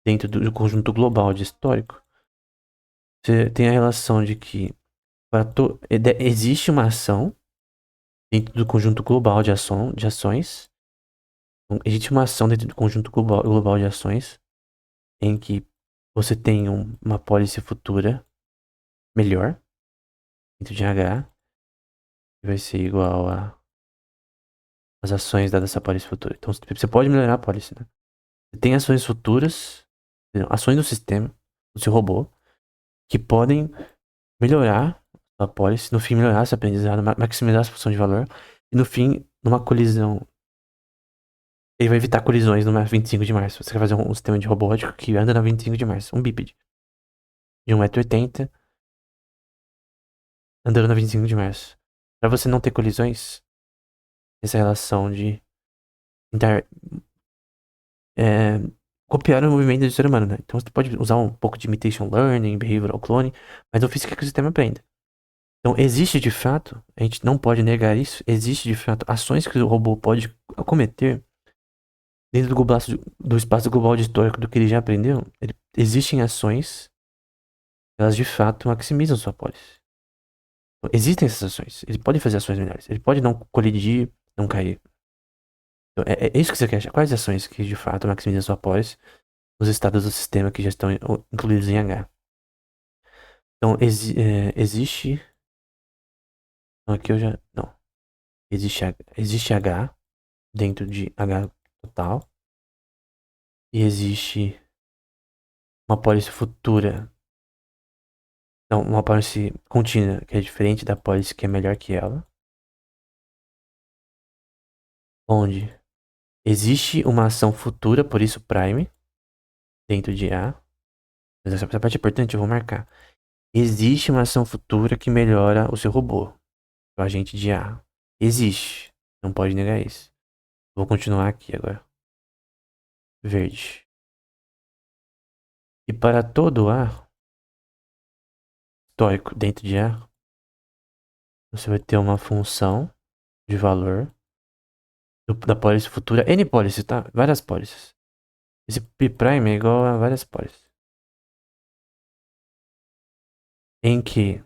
dentro do conjunto global de histórico, você tem a relação de que existe uma ação dentro do conjunto global de ações. Então, existe uma ação dentro do conjunto global de ações em que você tem uma pólice futura melhor dentro de H, que vai ser igual as ações dadas essa pólice futura. Então você pode melhorar a pólice, né? Você tem ações futuras, não, ações do sistema, do seu robô, que podem melhorar a policy, no fim melhorar esse aprendizado, maximizar a função de valor, e no fim, numa colisão, ele vai evitar colisões numa 25 de março. Você quer fazer um sistema de robótico que anda na 25 de março, um bípede, de 1,80 m, andando na 25 de março. Para você não ter colisões, essa relação de tentar copiar o movimento do ser humano, né? Então você pode usar um pouco de imitation learning, behavioral cloning, mas não fiz que o sistema aprenda. Então, existe de fato, a gente não pode negar isso, existe de fato ações que o robô pode cometer dentro do espaço global de histórico do que ele já aprendeu. Existem ações, elas de fato maximizam sua policy. Então, existem essas ações, ele pode fazer ações melhores, ele pode não colidir, não cair. Então, é isso que você quer achar. Quais ações que de fato maximizam sua policy nos estados do sistema que já estão incluídos em H? Então, existe. Aqui eu já. Não. Existe H dentro de H total. E existe uma pólice futura. Não, uma pólice contínua, que é diferente da pólice que é melhor que ela. Onde existe uma ação futura, por isso prime, dentro de A. Mas essa parte é importante, eu vou marcar. Existe uma ação futura que melhora o seu robô, o agente de A. Existe. Não pode negar isso. Vou continuar aqui agora. Verde. E para todo A, histórico dentro de A, você vai ter uma função de valor da pólice futura. N pólices, tá? Várias pólices. Esse P' é igual a várias pólices. Em que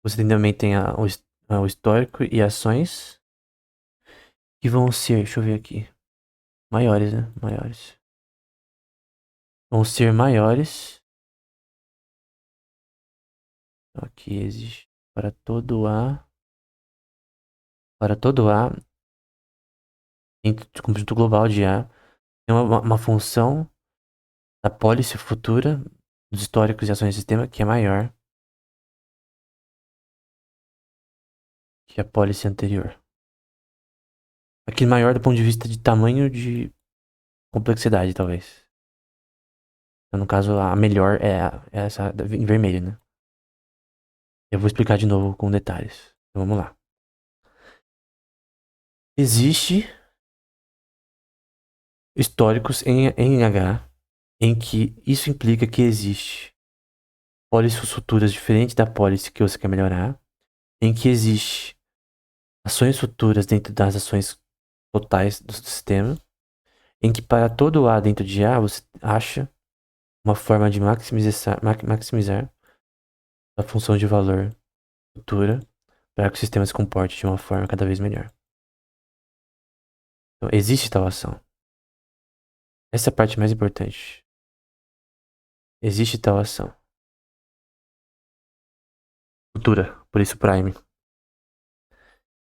você também tem o histórico e ações que vão ser, deixa eu ver aqui, maiores, né? Maiores. Vão ser maiores. Aqui existe para todo A dentro do conjunto global de A, tem uma função da pólice futura dos históricos e ações do sistema que é maior que a pólice anterior. Aqui maior do ponto de vista de tamanho de complexidade, talvez. Então, no caso, a melhor é essa em vermelho, né? Eu vou explicar de novo com detalhes. Então, vamos lá. Existe históricos em H em que isso implica que existe pólices futuras diferentes da pólice que você quer melhorar, em que existe ações futuras dentro das ações totais do sistema, em que para todo A dentro de A você acha uma forma de maximizar a função de valor futura para que o sistema se comporte de uma forma cada vez melhor. Então, existe tal ação. Essa é a parte mais importante. Existe tal ação. Futura, por isso prime.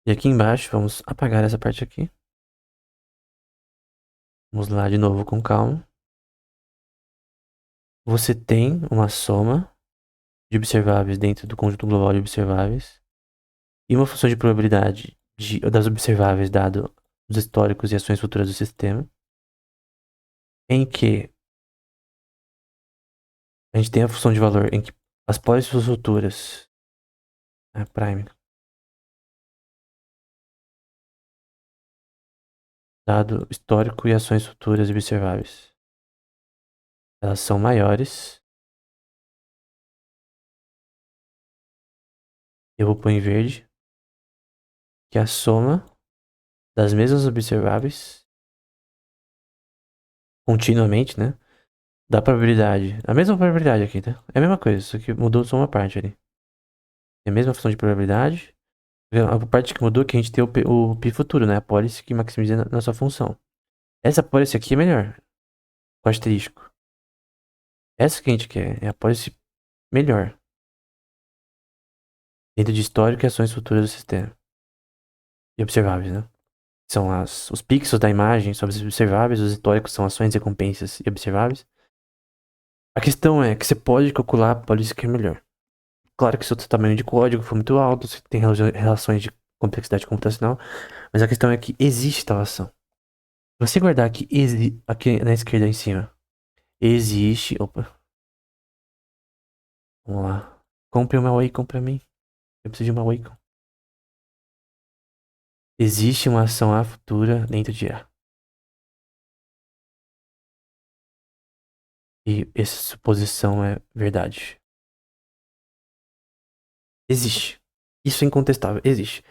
E aqui embaixo, vamos apagar essa parte aqui. Vamos lá de novo com calma. Você tem uma soma de observáveis dentro do conjunto global de observáveis e uma função de probabilidade das observáveis dado os históricos e ações futuras do sistema, em que a gente tem a função de valor em que as pólices futuras, a prime, dado histórico e ações futuras observáveis, elas são maiores. Eu vou pôr em verde, que é a soma das mesmas observáveis continuamente, né? Da probabilidade. A mesma probabilidade aqui, tá? É a mesma coisa, só que mudou só uma parte ali. É a mesma função de probabilidade. A parte que mudou é que a gente tem o P futuro, né? A pólice que maximiza na nossa função. Essa pólice aqui é melhor. Com asterisco. Essa que a gente quer é a pólice melhor. Dentro de histórico e ações futuras do sistema. E observáveis, né? São os pixels da imagem são observáveis, os históricos são ações, recompensas e observáveis. A questão é que você pode calcular a pólice que é melhor. Claro que se o seu tamanho de código for muito alto, você tem relações de complexidade computacional, mas a questão é que existe tal ação. Se você guardar aqui na esquerda em cima, existe. Opa, vamos lá. Compre uma Wacom pra mim. Eu preciso de uma Wacom. Existe uma ação A futura dentro de A. E essa suposição é verdade. Existe. Isso é incontestável. Existe.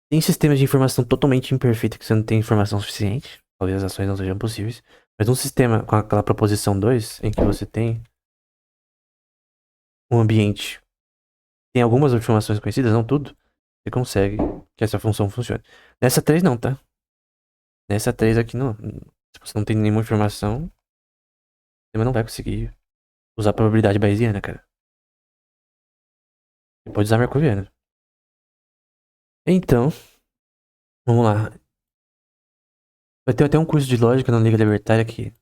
Tem sistemas de informação totalmente imperfeitos que você não tem informação suficiente. Talvez as ações não sejam possíveis. Mas um sistema com aquela proposição 2, em que você tem um ambiente, tem algumas informações conhecidas, não tudo, você consegue que essa função funcione. Nessa 3 não, tá? Nessa 3 aqui não. Se você não tem nenhuma informação, você não vai conseguir usar a probabilidade bayesiana, cara. Você pode usar Markoviana. Então, vamos lá. Vai ter até um curso de lógica na Liga Libertária que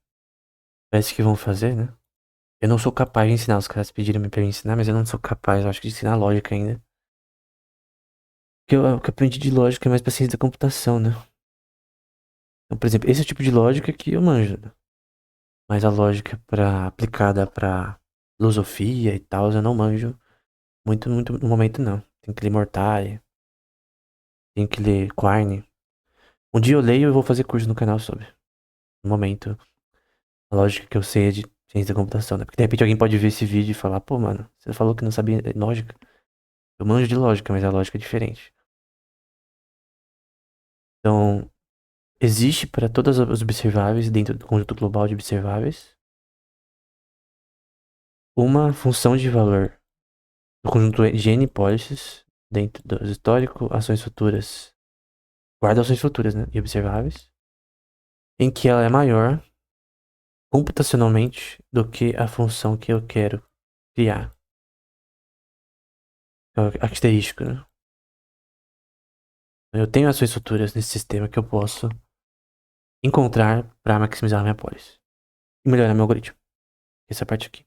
parece que vão fazer, né? Eu não sou capaz de ensinar, os caras pediram pra eu ensinar, mas eu não sou capaz, eu acho, de ensinar lógica ainda. Porque o que eu aprendi de lógica é mais pra ciência da computação, né? Então, por exemplo, esse é o tipo de lógica que eu manjo, né? Mas a lógica aplicada pra filosofia e tal, eu não manjo muito no momento, não. Tem que ler Mortari, tem que ler Quine. Um dia eu leio e vou fazer curso no canal sobre. No momento, a lógica que eu sei é de ciência da computação, né? Porque de repente alguém pode ver esse vídeo e falar, pô, mano, você falou que não sabia lógica. Eu manjo de lógica, mas a lógica é diferente. Então, existe para todas as observáveis, dentro do conjunto global de observáveis, uma função de valor do conjunto de N policies, dentro do histórico, ações futuras, guarda ações futuras, né? E observáveis, em que ela é maior computacionalmente do que a função que eu quero criar. asterístico, né? Eu tenho ações futuras nesse sistema que eu posso encontrar para maximizar a minha pólice e melhorar meu algoritmo. Essa parte aqui.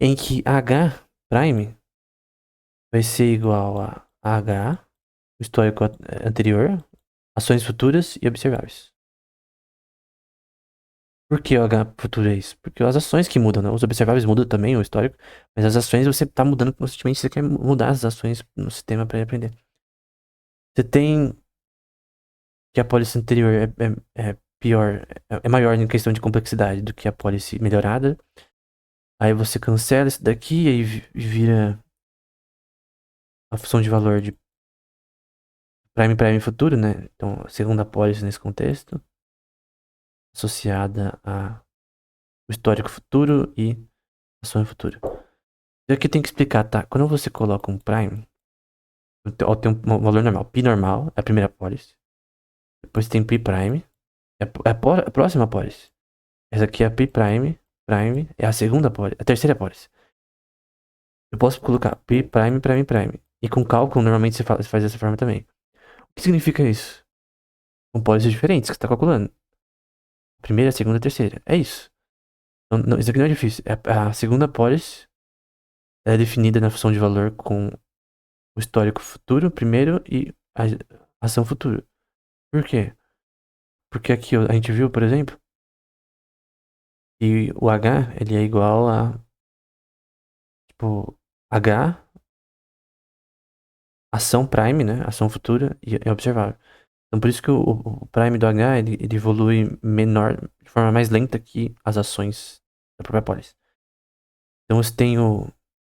Em que H prime vai ser igual a H, o histórico anterior, ações futuras e observáveis. Por que o H futuro é isso? Porque as ações que mudam, né? Os observáveis mudam também, o histórico, mas as ações você tá mudando constantemente, você quer mudar as ações no sistema para aprender. Você tem que a policy anterior é pior, é maior em questão de complexidade do que a policy melhorada. Aí você cancela esse daqui e aí vira a função de valor de prime futuro, né? Então, a segunda policy nesse contexto, associada a o histórico futuro e ação futuro. Isso aqui tem que explicar, tá? Quando você coloca um prime, tem um valor normal. Pi normal é a primeira policy. Depois tem pi prime, a próxima policy. Essa aqui é a pi prime é a segunda policy, a terceira policy. Eu posso colocar pi prime. E com cálculo, normalmente você faz dessa forma também. O que significa isso? Com policies diferentes que você está calculando. Primeira, segunda, terceira. É isso. Não, isso aqui não é difícil. A segunda policy é definida na função de valor com o histórico futuro primeiro e a ação futuro. Por quê? Porque aqui a gente viu, por exemplo, que o H ele é igual a tipo H ação prime, né? Ação futura e é observável. Então por isso que o prime do H ele evolui menor, de forma mais lenta que as ações da própria policy. Então você tem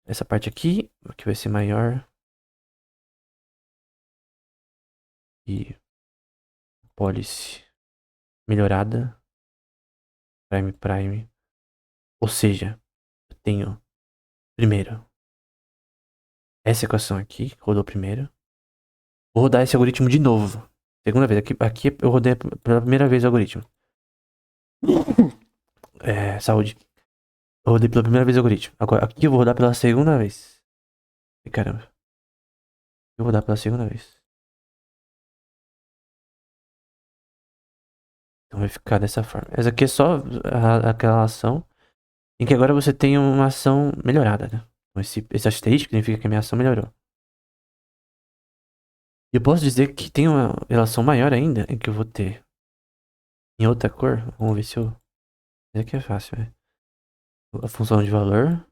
essa parte aqui, que vai ser maior. E policy melhorada. Prime. Ou seja, eu tenho primeiro essa equação aqui, que rodou primeiro. Vou rodar esse algoritmo de novo. Segunda vez. Aqui eu rodei pela primeira vez o algoritmo. Saúde. Eu rodei pela primeira vez o algoritmo. Agora, aqui eu vou rodar pela segunda vez. E caramba. Eu vou rodar pela segunda vez. Então vai ficar dessa forma. Essa aqui é só aquela ação em que agora você tem uma ação melhorada, né? Então esse asterisco significa que a minha ação melhorou. E eu posso dizer que tem uma relação maior ainda em que eu vou ter em outra cor. Vamos ver se eu. Isso aqui é fácil, né? A função de valor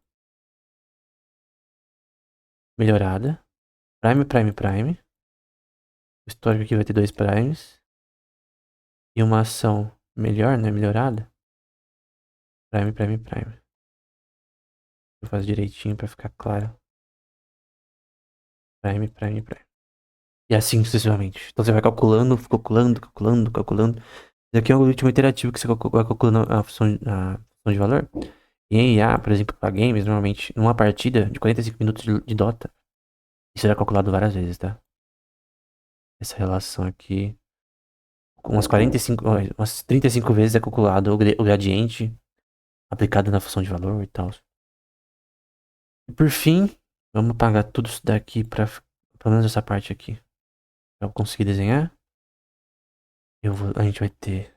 melhorada. Prime. O histórico aqui vai ter dois primes. E uma ação melhor, né? Melhorada. Prime. Eu faço direitinho pra ficar claro. Prime. E assim sucessivamente. Então você vai calculando. Isso aqui é um algoritmo interativo que você vai calculando a função de valor. E em IA, por exemplo, para games, normalmente, numa partida de 45 minutos de Dota, isso era calculado várias vezes, tá? Essa relação aqui. Umas 35 vezes é calculado o gradiente aplicado na função de valor e tal. E por fim, vamos apagar tudo isso daqui pra pelo menos essa parte aqui. Pra eu conseguir desenhar. A gente vai ter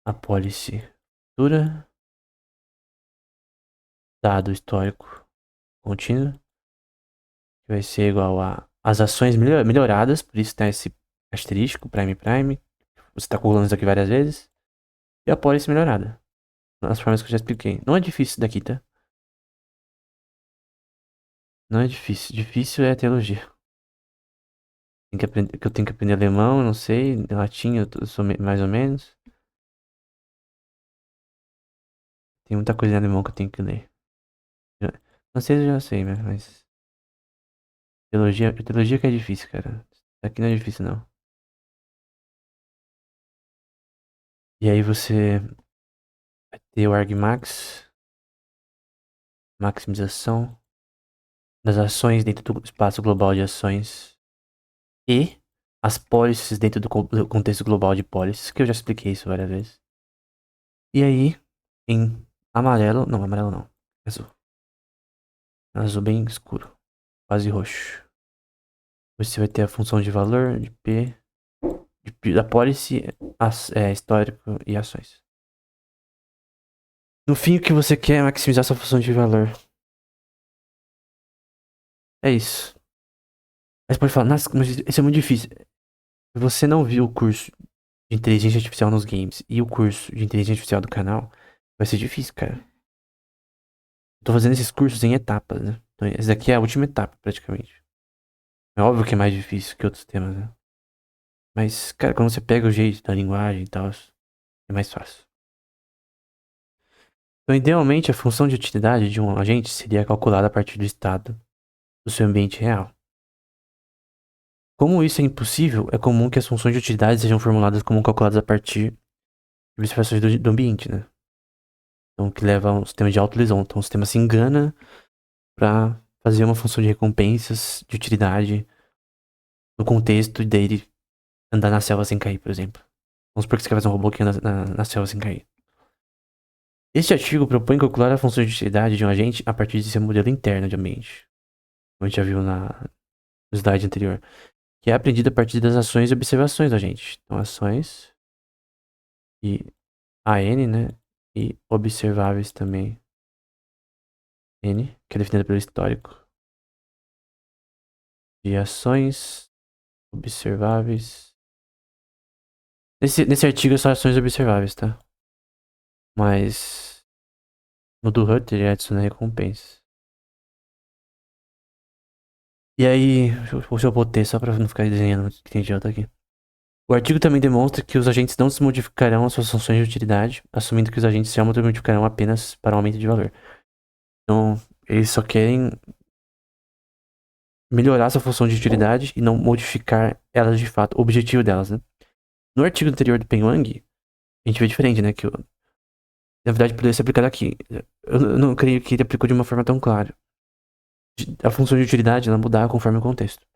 a policy futura, dado histórico contínuo, que vai ser igual a as ações melhoradas, por isso tem esse asterisco, prime. Você está calculando isso aqui várias vezes. E a policy melhorada. Nas formas que eu já expliquei. Não é difícil isso daqui, tá? Não é difícil. Difícil é a teologia. Tem que aprender, que eu tenho que aprender alemão, eu não sei. Latim eu sou mais ou menos. Tem muita coisa em alemão que eu tenho que ler. Francês eu já sei, né? Mas teologia que é difícil, cara. Isso aqui não é difícil, não. E aí você vai ter o argmax, maximização das ações dentro do espaço global de ações e as policies dentro do contexto global de policies, que eu já expliquei isso várias vezes. E aí, em amarelo não, azul. Azul bem escuro. quase roxo. Você vai ter a função de valor, de P, da policy, histórico e ações. No fim, o que você quer é maximizar sua função de valor. É isso. Aí você pode falar, nossa, mas isso é muito difícil. Se você não viu o curso de inteligência artificial nos games e o curso de inteligência artificial do canal, vai ser difícil, cara. Tô fazendo esses cursos em etapas, né? Então, essa daqui é a última etapa, praticamente. É óbvio que é mais difícil que outros temas, né? Mas, cara, quando você pega o jeito da linguagem e tal, é mais fácil. Então, idealmente, a função de utilidade de um agente seria calculada a partir do estado do seu ambiente real. Como isso é impossível, é comum que as funções de utilidade sejam formuladas como calculadas a partir de observações do ambiente, né? Então, que leva a um sistema de autolisão. Então, o sistema se engana para fazer uma função de recompensas, de utilidade, no contexto dele andar na selva sem cair, por exemplo. Vamos supor que você quer fazer um robô que anda na selva sem cair. Este artigo propõe calcular a função de utilidade de um agente a partir de seu modelo interno de ambiente, como a gente já viu no slide anterior, que é aprendido a partir das ações e observações do agente. Então, ações e AN, né? E observáveis também. N, que é definida pelo histórico. De ações observáveis. Nesse artigo é só ações observáveis, tá? Mas no do Hutter ele adiciona recompensas. E aí, deixa eu botar só pra não ficar desenhando que tem idiota aqui. O artigo também demonstra que os agentes não se modificarão as suas funções de utilidade, assumindo que os agentes se automodificarão apenas para o aumento de valor. Então, eles só querem melhorar sua função de utilidade e não modificar elas de fato, o objetivo delas, né? No artigo anterior do Peng Wang, a gente vê diferente, né? Que na verdade poderia ser aplicado aqui. Eu não creio que ele aplicou de uma forma tão clara. A função de utilidade ela mudar conforme o contexto.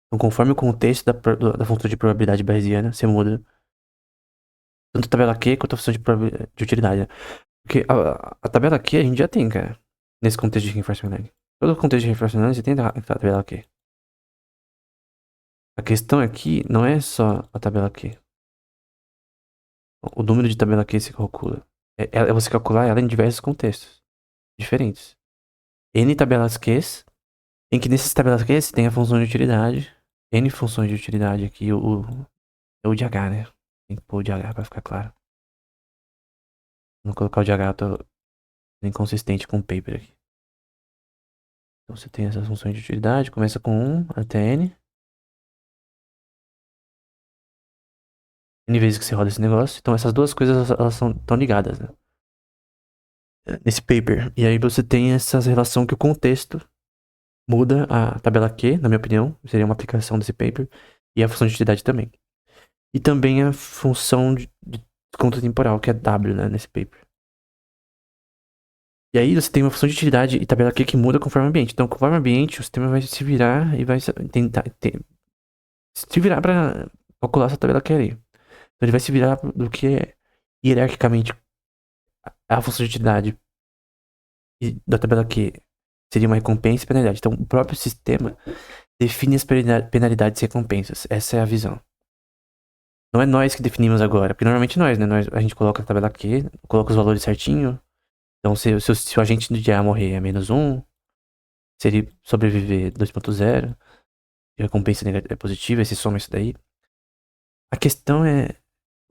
Então, conforme o contexto da função de probabilidade bayesiana, você muda tanto a tabela Q quanto a função de utilidade, né? Porque a tabela Q a gente já tem, cara. Nesse contexto de reinforcement learning. Todo contexto de reinforcement learning você tem a tabela Q. A questão aqui não é só a tabela Q. O número de tabela Q se calcula. É você calcular ela em diversos contextos diferentes. N tabelas Qs, em que nessas tabelas Qs tem a função de utilidade. N funções de utilidade aqui, o de H, né? Tem que pôr o de H pra ficar claro. Não colocar o de H, eu tô inconsistente com o paper aqui. Então você tem essas funções de utilidade, começa com 1 até N. N vezes que você roda esse negócio. Então essas duas coisas elas estão ligadas, né? Nesse paper. E aí você tem essa relação que o contexto muda a tabela Q, na minha opinião. Seria uma aplicação desse paper. E a função de utilidade também. E também a função de desconto temporal, que é W, né, nesse paper. E aí você tem uma função de utilidade e tabela Q que muda conforme o ambiente. Então, conforme o ambiente, o sistema vai se virar e vai tentar se virar pra calcular essa tabela Q ali. Então ele vai se virar do que é hierarquicamente a função de utilidade e da tabela Q seria uma recompensa e penalidade. Então o próprio sistema define as penalidades e recompensas. Essa é a visão. Não é nós que definimos agora, porque normalmente nós, né? A gente coloca a tabela Q, coloca os valores certinho. Então se o agente do dia morrer é -1, se ele sobreviver 2.0, a recompensa é positiva, você soma isso daí. A questão é,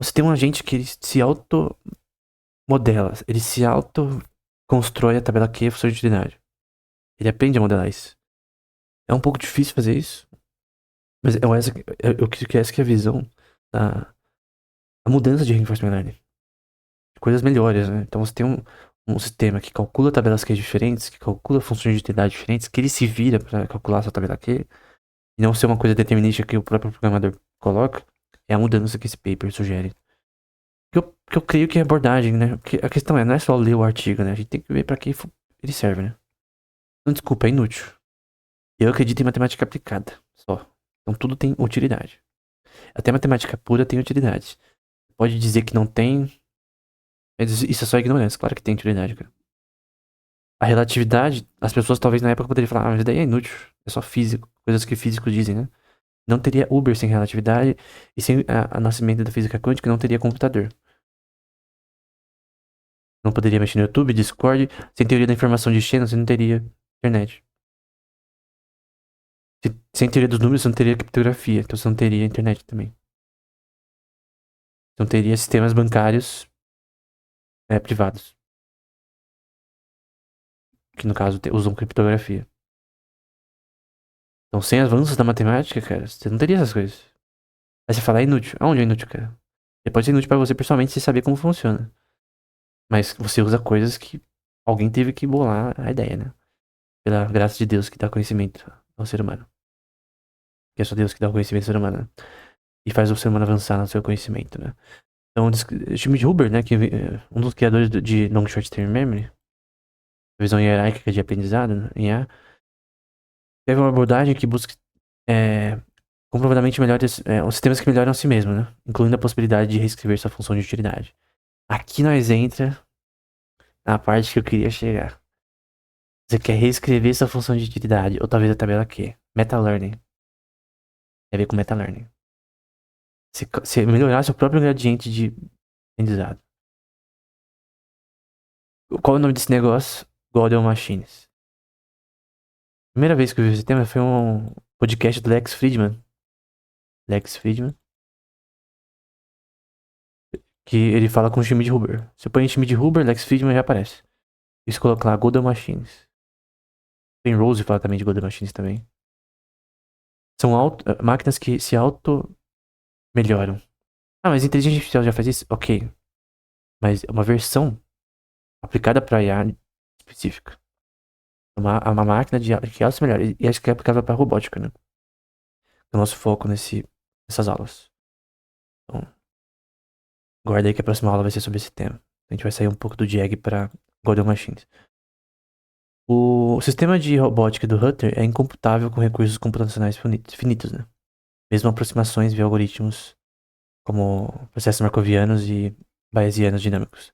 você tem um agente que ele se auto-modela, ele se auto-constrói a tabela Q e a função de utilidade. Ele aprende a modelar isso. É um pouco difícil fazer isso, mas eu que essa que é a visão da a mudança de reinforcement learning. Coisas melhores, né? Então você tem um sistema que calcula tabelas Q diferentes, que calcula funções de utilidade diferentes, que ele se vira para calcular essa tabela Q, e não ser uma coisa determinística que o próprio programador coloca, é a mudança que esse paper sugere. Que eu creio que é abordagem, né? Porque a questão não é só ler o artigo, né? A gente tem que ver para que ele serve, né? Não, desculpa, é inútil. Eu acredito em matemática aplicada, só. Então tudo tem utilidade. Até matemática pura tem utilidade. Pode dizer que não tem, mas isso é só ignorância. Claro que tem utilidade, cara. A relatividade, as pessoas talvez na época poderiam falar, mas isso daí é inútil, é só físico, coisas que físicos dizem, né? Não teria Uber sem relatividade e sem a nascimento da física quântica não teria computador. Não poderia mexer no YouTube, Discord, sem teoria da informação de Shannon, você não teria internet. Sem teoria dos números, você não teria criptografia, então você não teria internet também. Você não teria sistemas bancários privados, que no caso usam criptografia. Então, sem avanços da matemática, cara, você não teria essas coisas. Aí você fala, é inútil. Aonde é inútil, cara? Ele pode ser inútil pra você pessoalmente, você saber como funciona. Mas você usa coisas que alguém teve que bolar a ideia, né? Pela graça de Deus que dá conhecimento ao ser humano. Que é só Deus que dá o conhecimento ao ser humano, né? E faz o ser humano avançar no seu conhecimento, né? Então, o time de Huber, né? Que um dos criadores de Long Short Term Memory, visão hierárquica de aprendizado, né, em A, teve uma abordagem que busca comprovadamente os sistemas que melhoram a si mesmo, né? Incluindo a possibilidade de reescrever sua função de utilidade. Aqui nós entra na parte que eu queria chegar. Você quer reescrever sua função de utilidade, ou talvez a tabela Q. Meta-learning. Tem a ver com meta-learning. Você melhorar seu próprio gradiente de aprendizado. Qual é o nome desse negócio? Godel Machines. Primeira vez que eu vi esse tema foi um podcast do Lex Friedman. Lex Friedman. Que ele fala com o time de Huber. Você põe em time de Huber, Lex Friedman já aparece. E se colocar lá Godel Machines. Tem Rose fala também de Godel Machines também. São máquinas que se auto-melhoram. Ah, mas a inteligência artificial já faz isso? Ok. Mas é uma versão aplicada para IA específica. Uma máquina que ela se melhora. E acho que é aplicável para robótica, né? O nosso foco nessas aulas. Então, guarda aí que a próxima aula vai ser sobre esse tema. A gente vai sair um pouco do JAG para Godel Machines. O sistema de robótica do Hutter é incomputável com recursos computacionais finitos, né? Mesmo aproximações via algoritmos como processos marcovianos e bayesianos dinâmicos.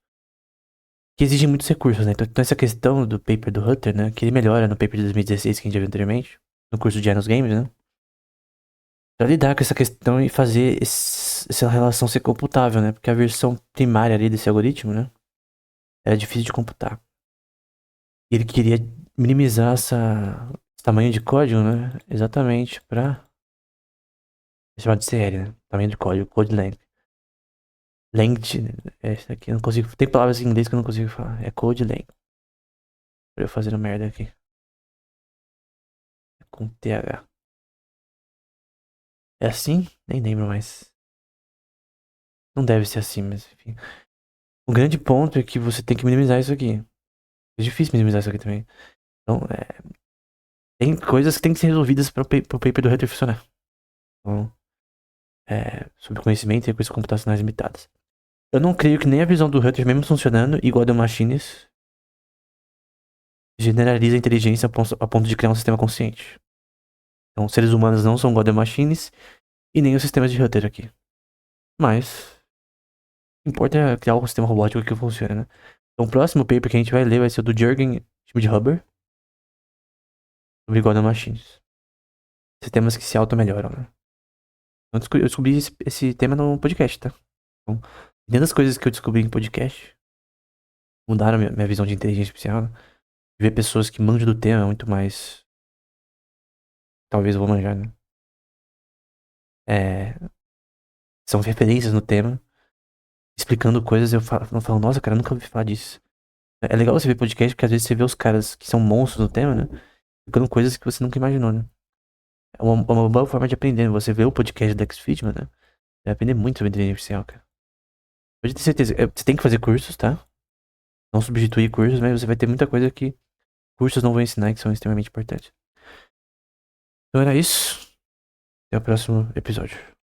Que exigem muitos recursos, né? Então essa questão do paper do Hutter, né? Que ele melhora no paper de 2016 que a gente já viu anteriormente, no curso de Janus Games, né? Pra lidar com essa questão e fazer essa relação ser computável, né? Porque a versão primária ali desse algoritmo, né? Era difícil de computar. E ele queria minimizar esse tamanho de código, né? Exatamente pra chamar de CL, né? Tamanho de código, code length. Length, é isso aqui, eu não consigo. Tem palavras em inglês que eu não consigo falar. É code length. Pra eu fazendo merda aqui. É com TH. É assim? Nem lembro mais. Não deve ser assim, mas enfim. O grande ponto é que você tem que minimizar isso aqui. É difícil minimizar isso aqui também. Então, tem coisas que tem que ser resolvidas para o paper do Hutter funcionar. Então, sobre conhecimento e recursos computacionais limitadas. Eu não creio que nem a visão do Hutter, mesmo funcionando igual a do Machines, generaliza a inteligência a ponto de criar um sistema consciente. Então, seres humanos não são igual a Machines e nem os sistemas de Hutter aqui. Mas, o que importa é criar um sistema robótico que funcione, né? Então, o próximo paper que a gente vai ler vai ser o do Jürgen Schmidhuber, sobre Godel Machines. Sistemas que se auto-melhoram, né? Eu descobri esse tema no podcast, tá? Então, dentro das coisas que eu descobri em podcast, mudaram minha visão de inteligência artificial, né? Ver pessoas que manjam do tema é muito mais. Talvez eu vou manjar, né? São referências no tema, explicando coisas, eu falo, nossa, cara, eu nunca ouvi falar disso. É legal você ver podcast, porque às vezes você vê os caras que são monstros no tema, né? Explicando coisas que você nunca imaginou, né? É uma boa forma de aprender, né? Você vê o podcast do Dex Friedman, né? Vai aprender muito sobre inteligência artificial, cara. Pode ter certeza. Você tem que fazer cursos, tá? Não substituir cursos, mas você vai ter muita coisa que cursos não vão ensinar e que são extremamente importantes. Então era isso. Até o próximo episódio.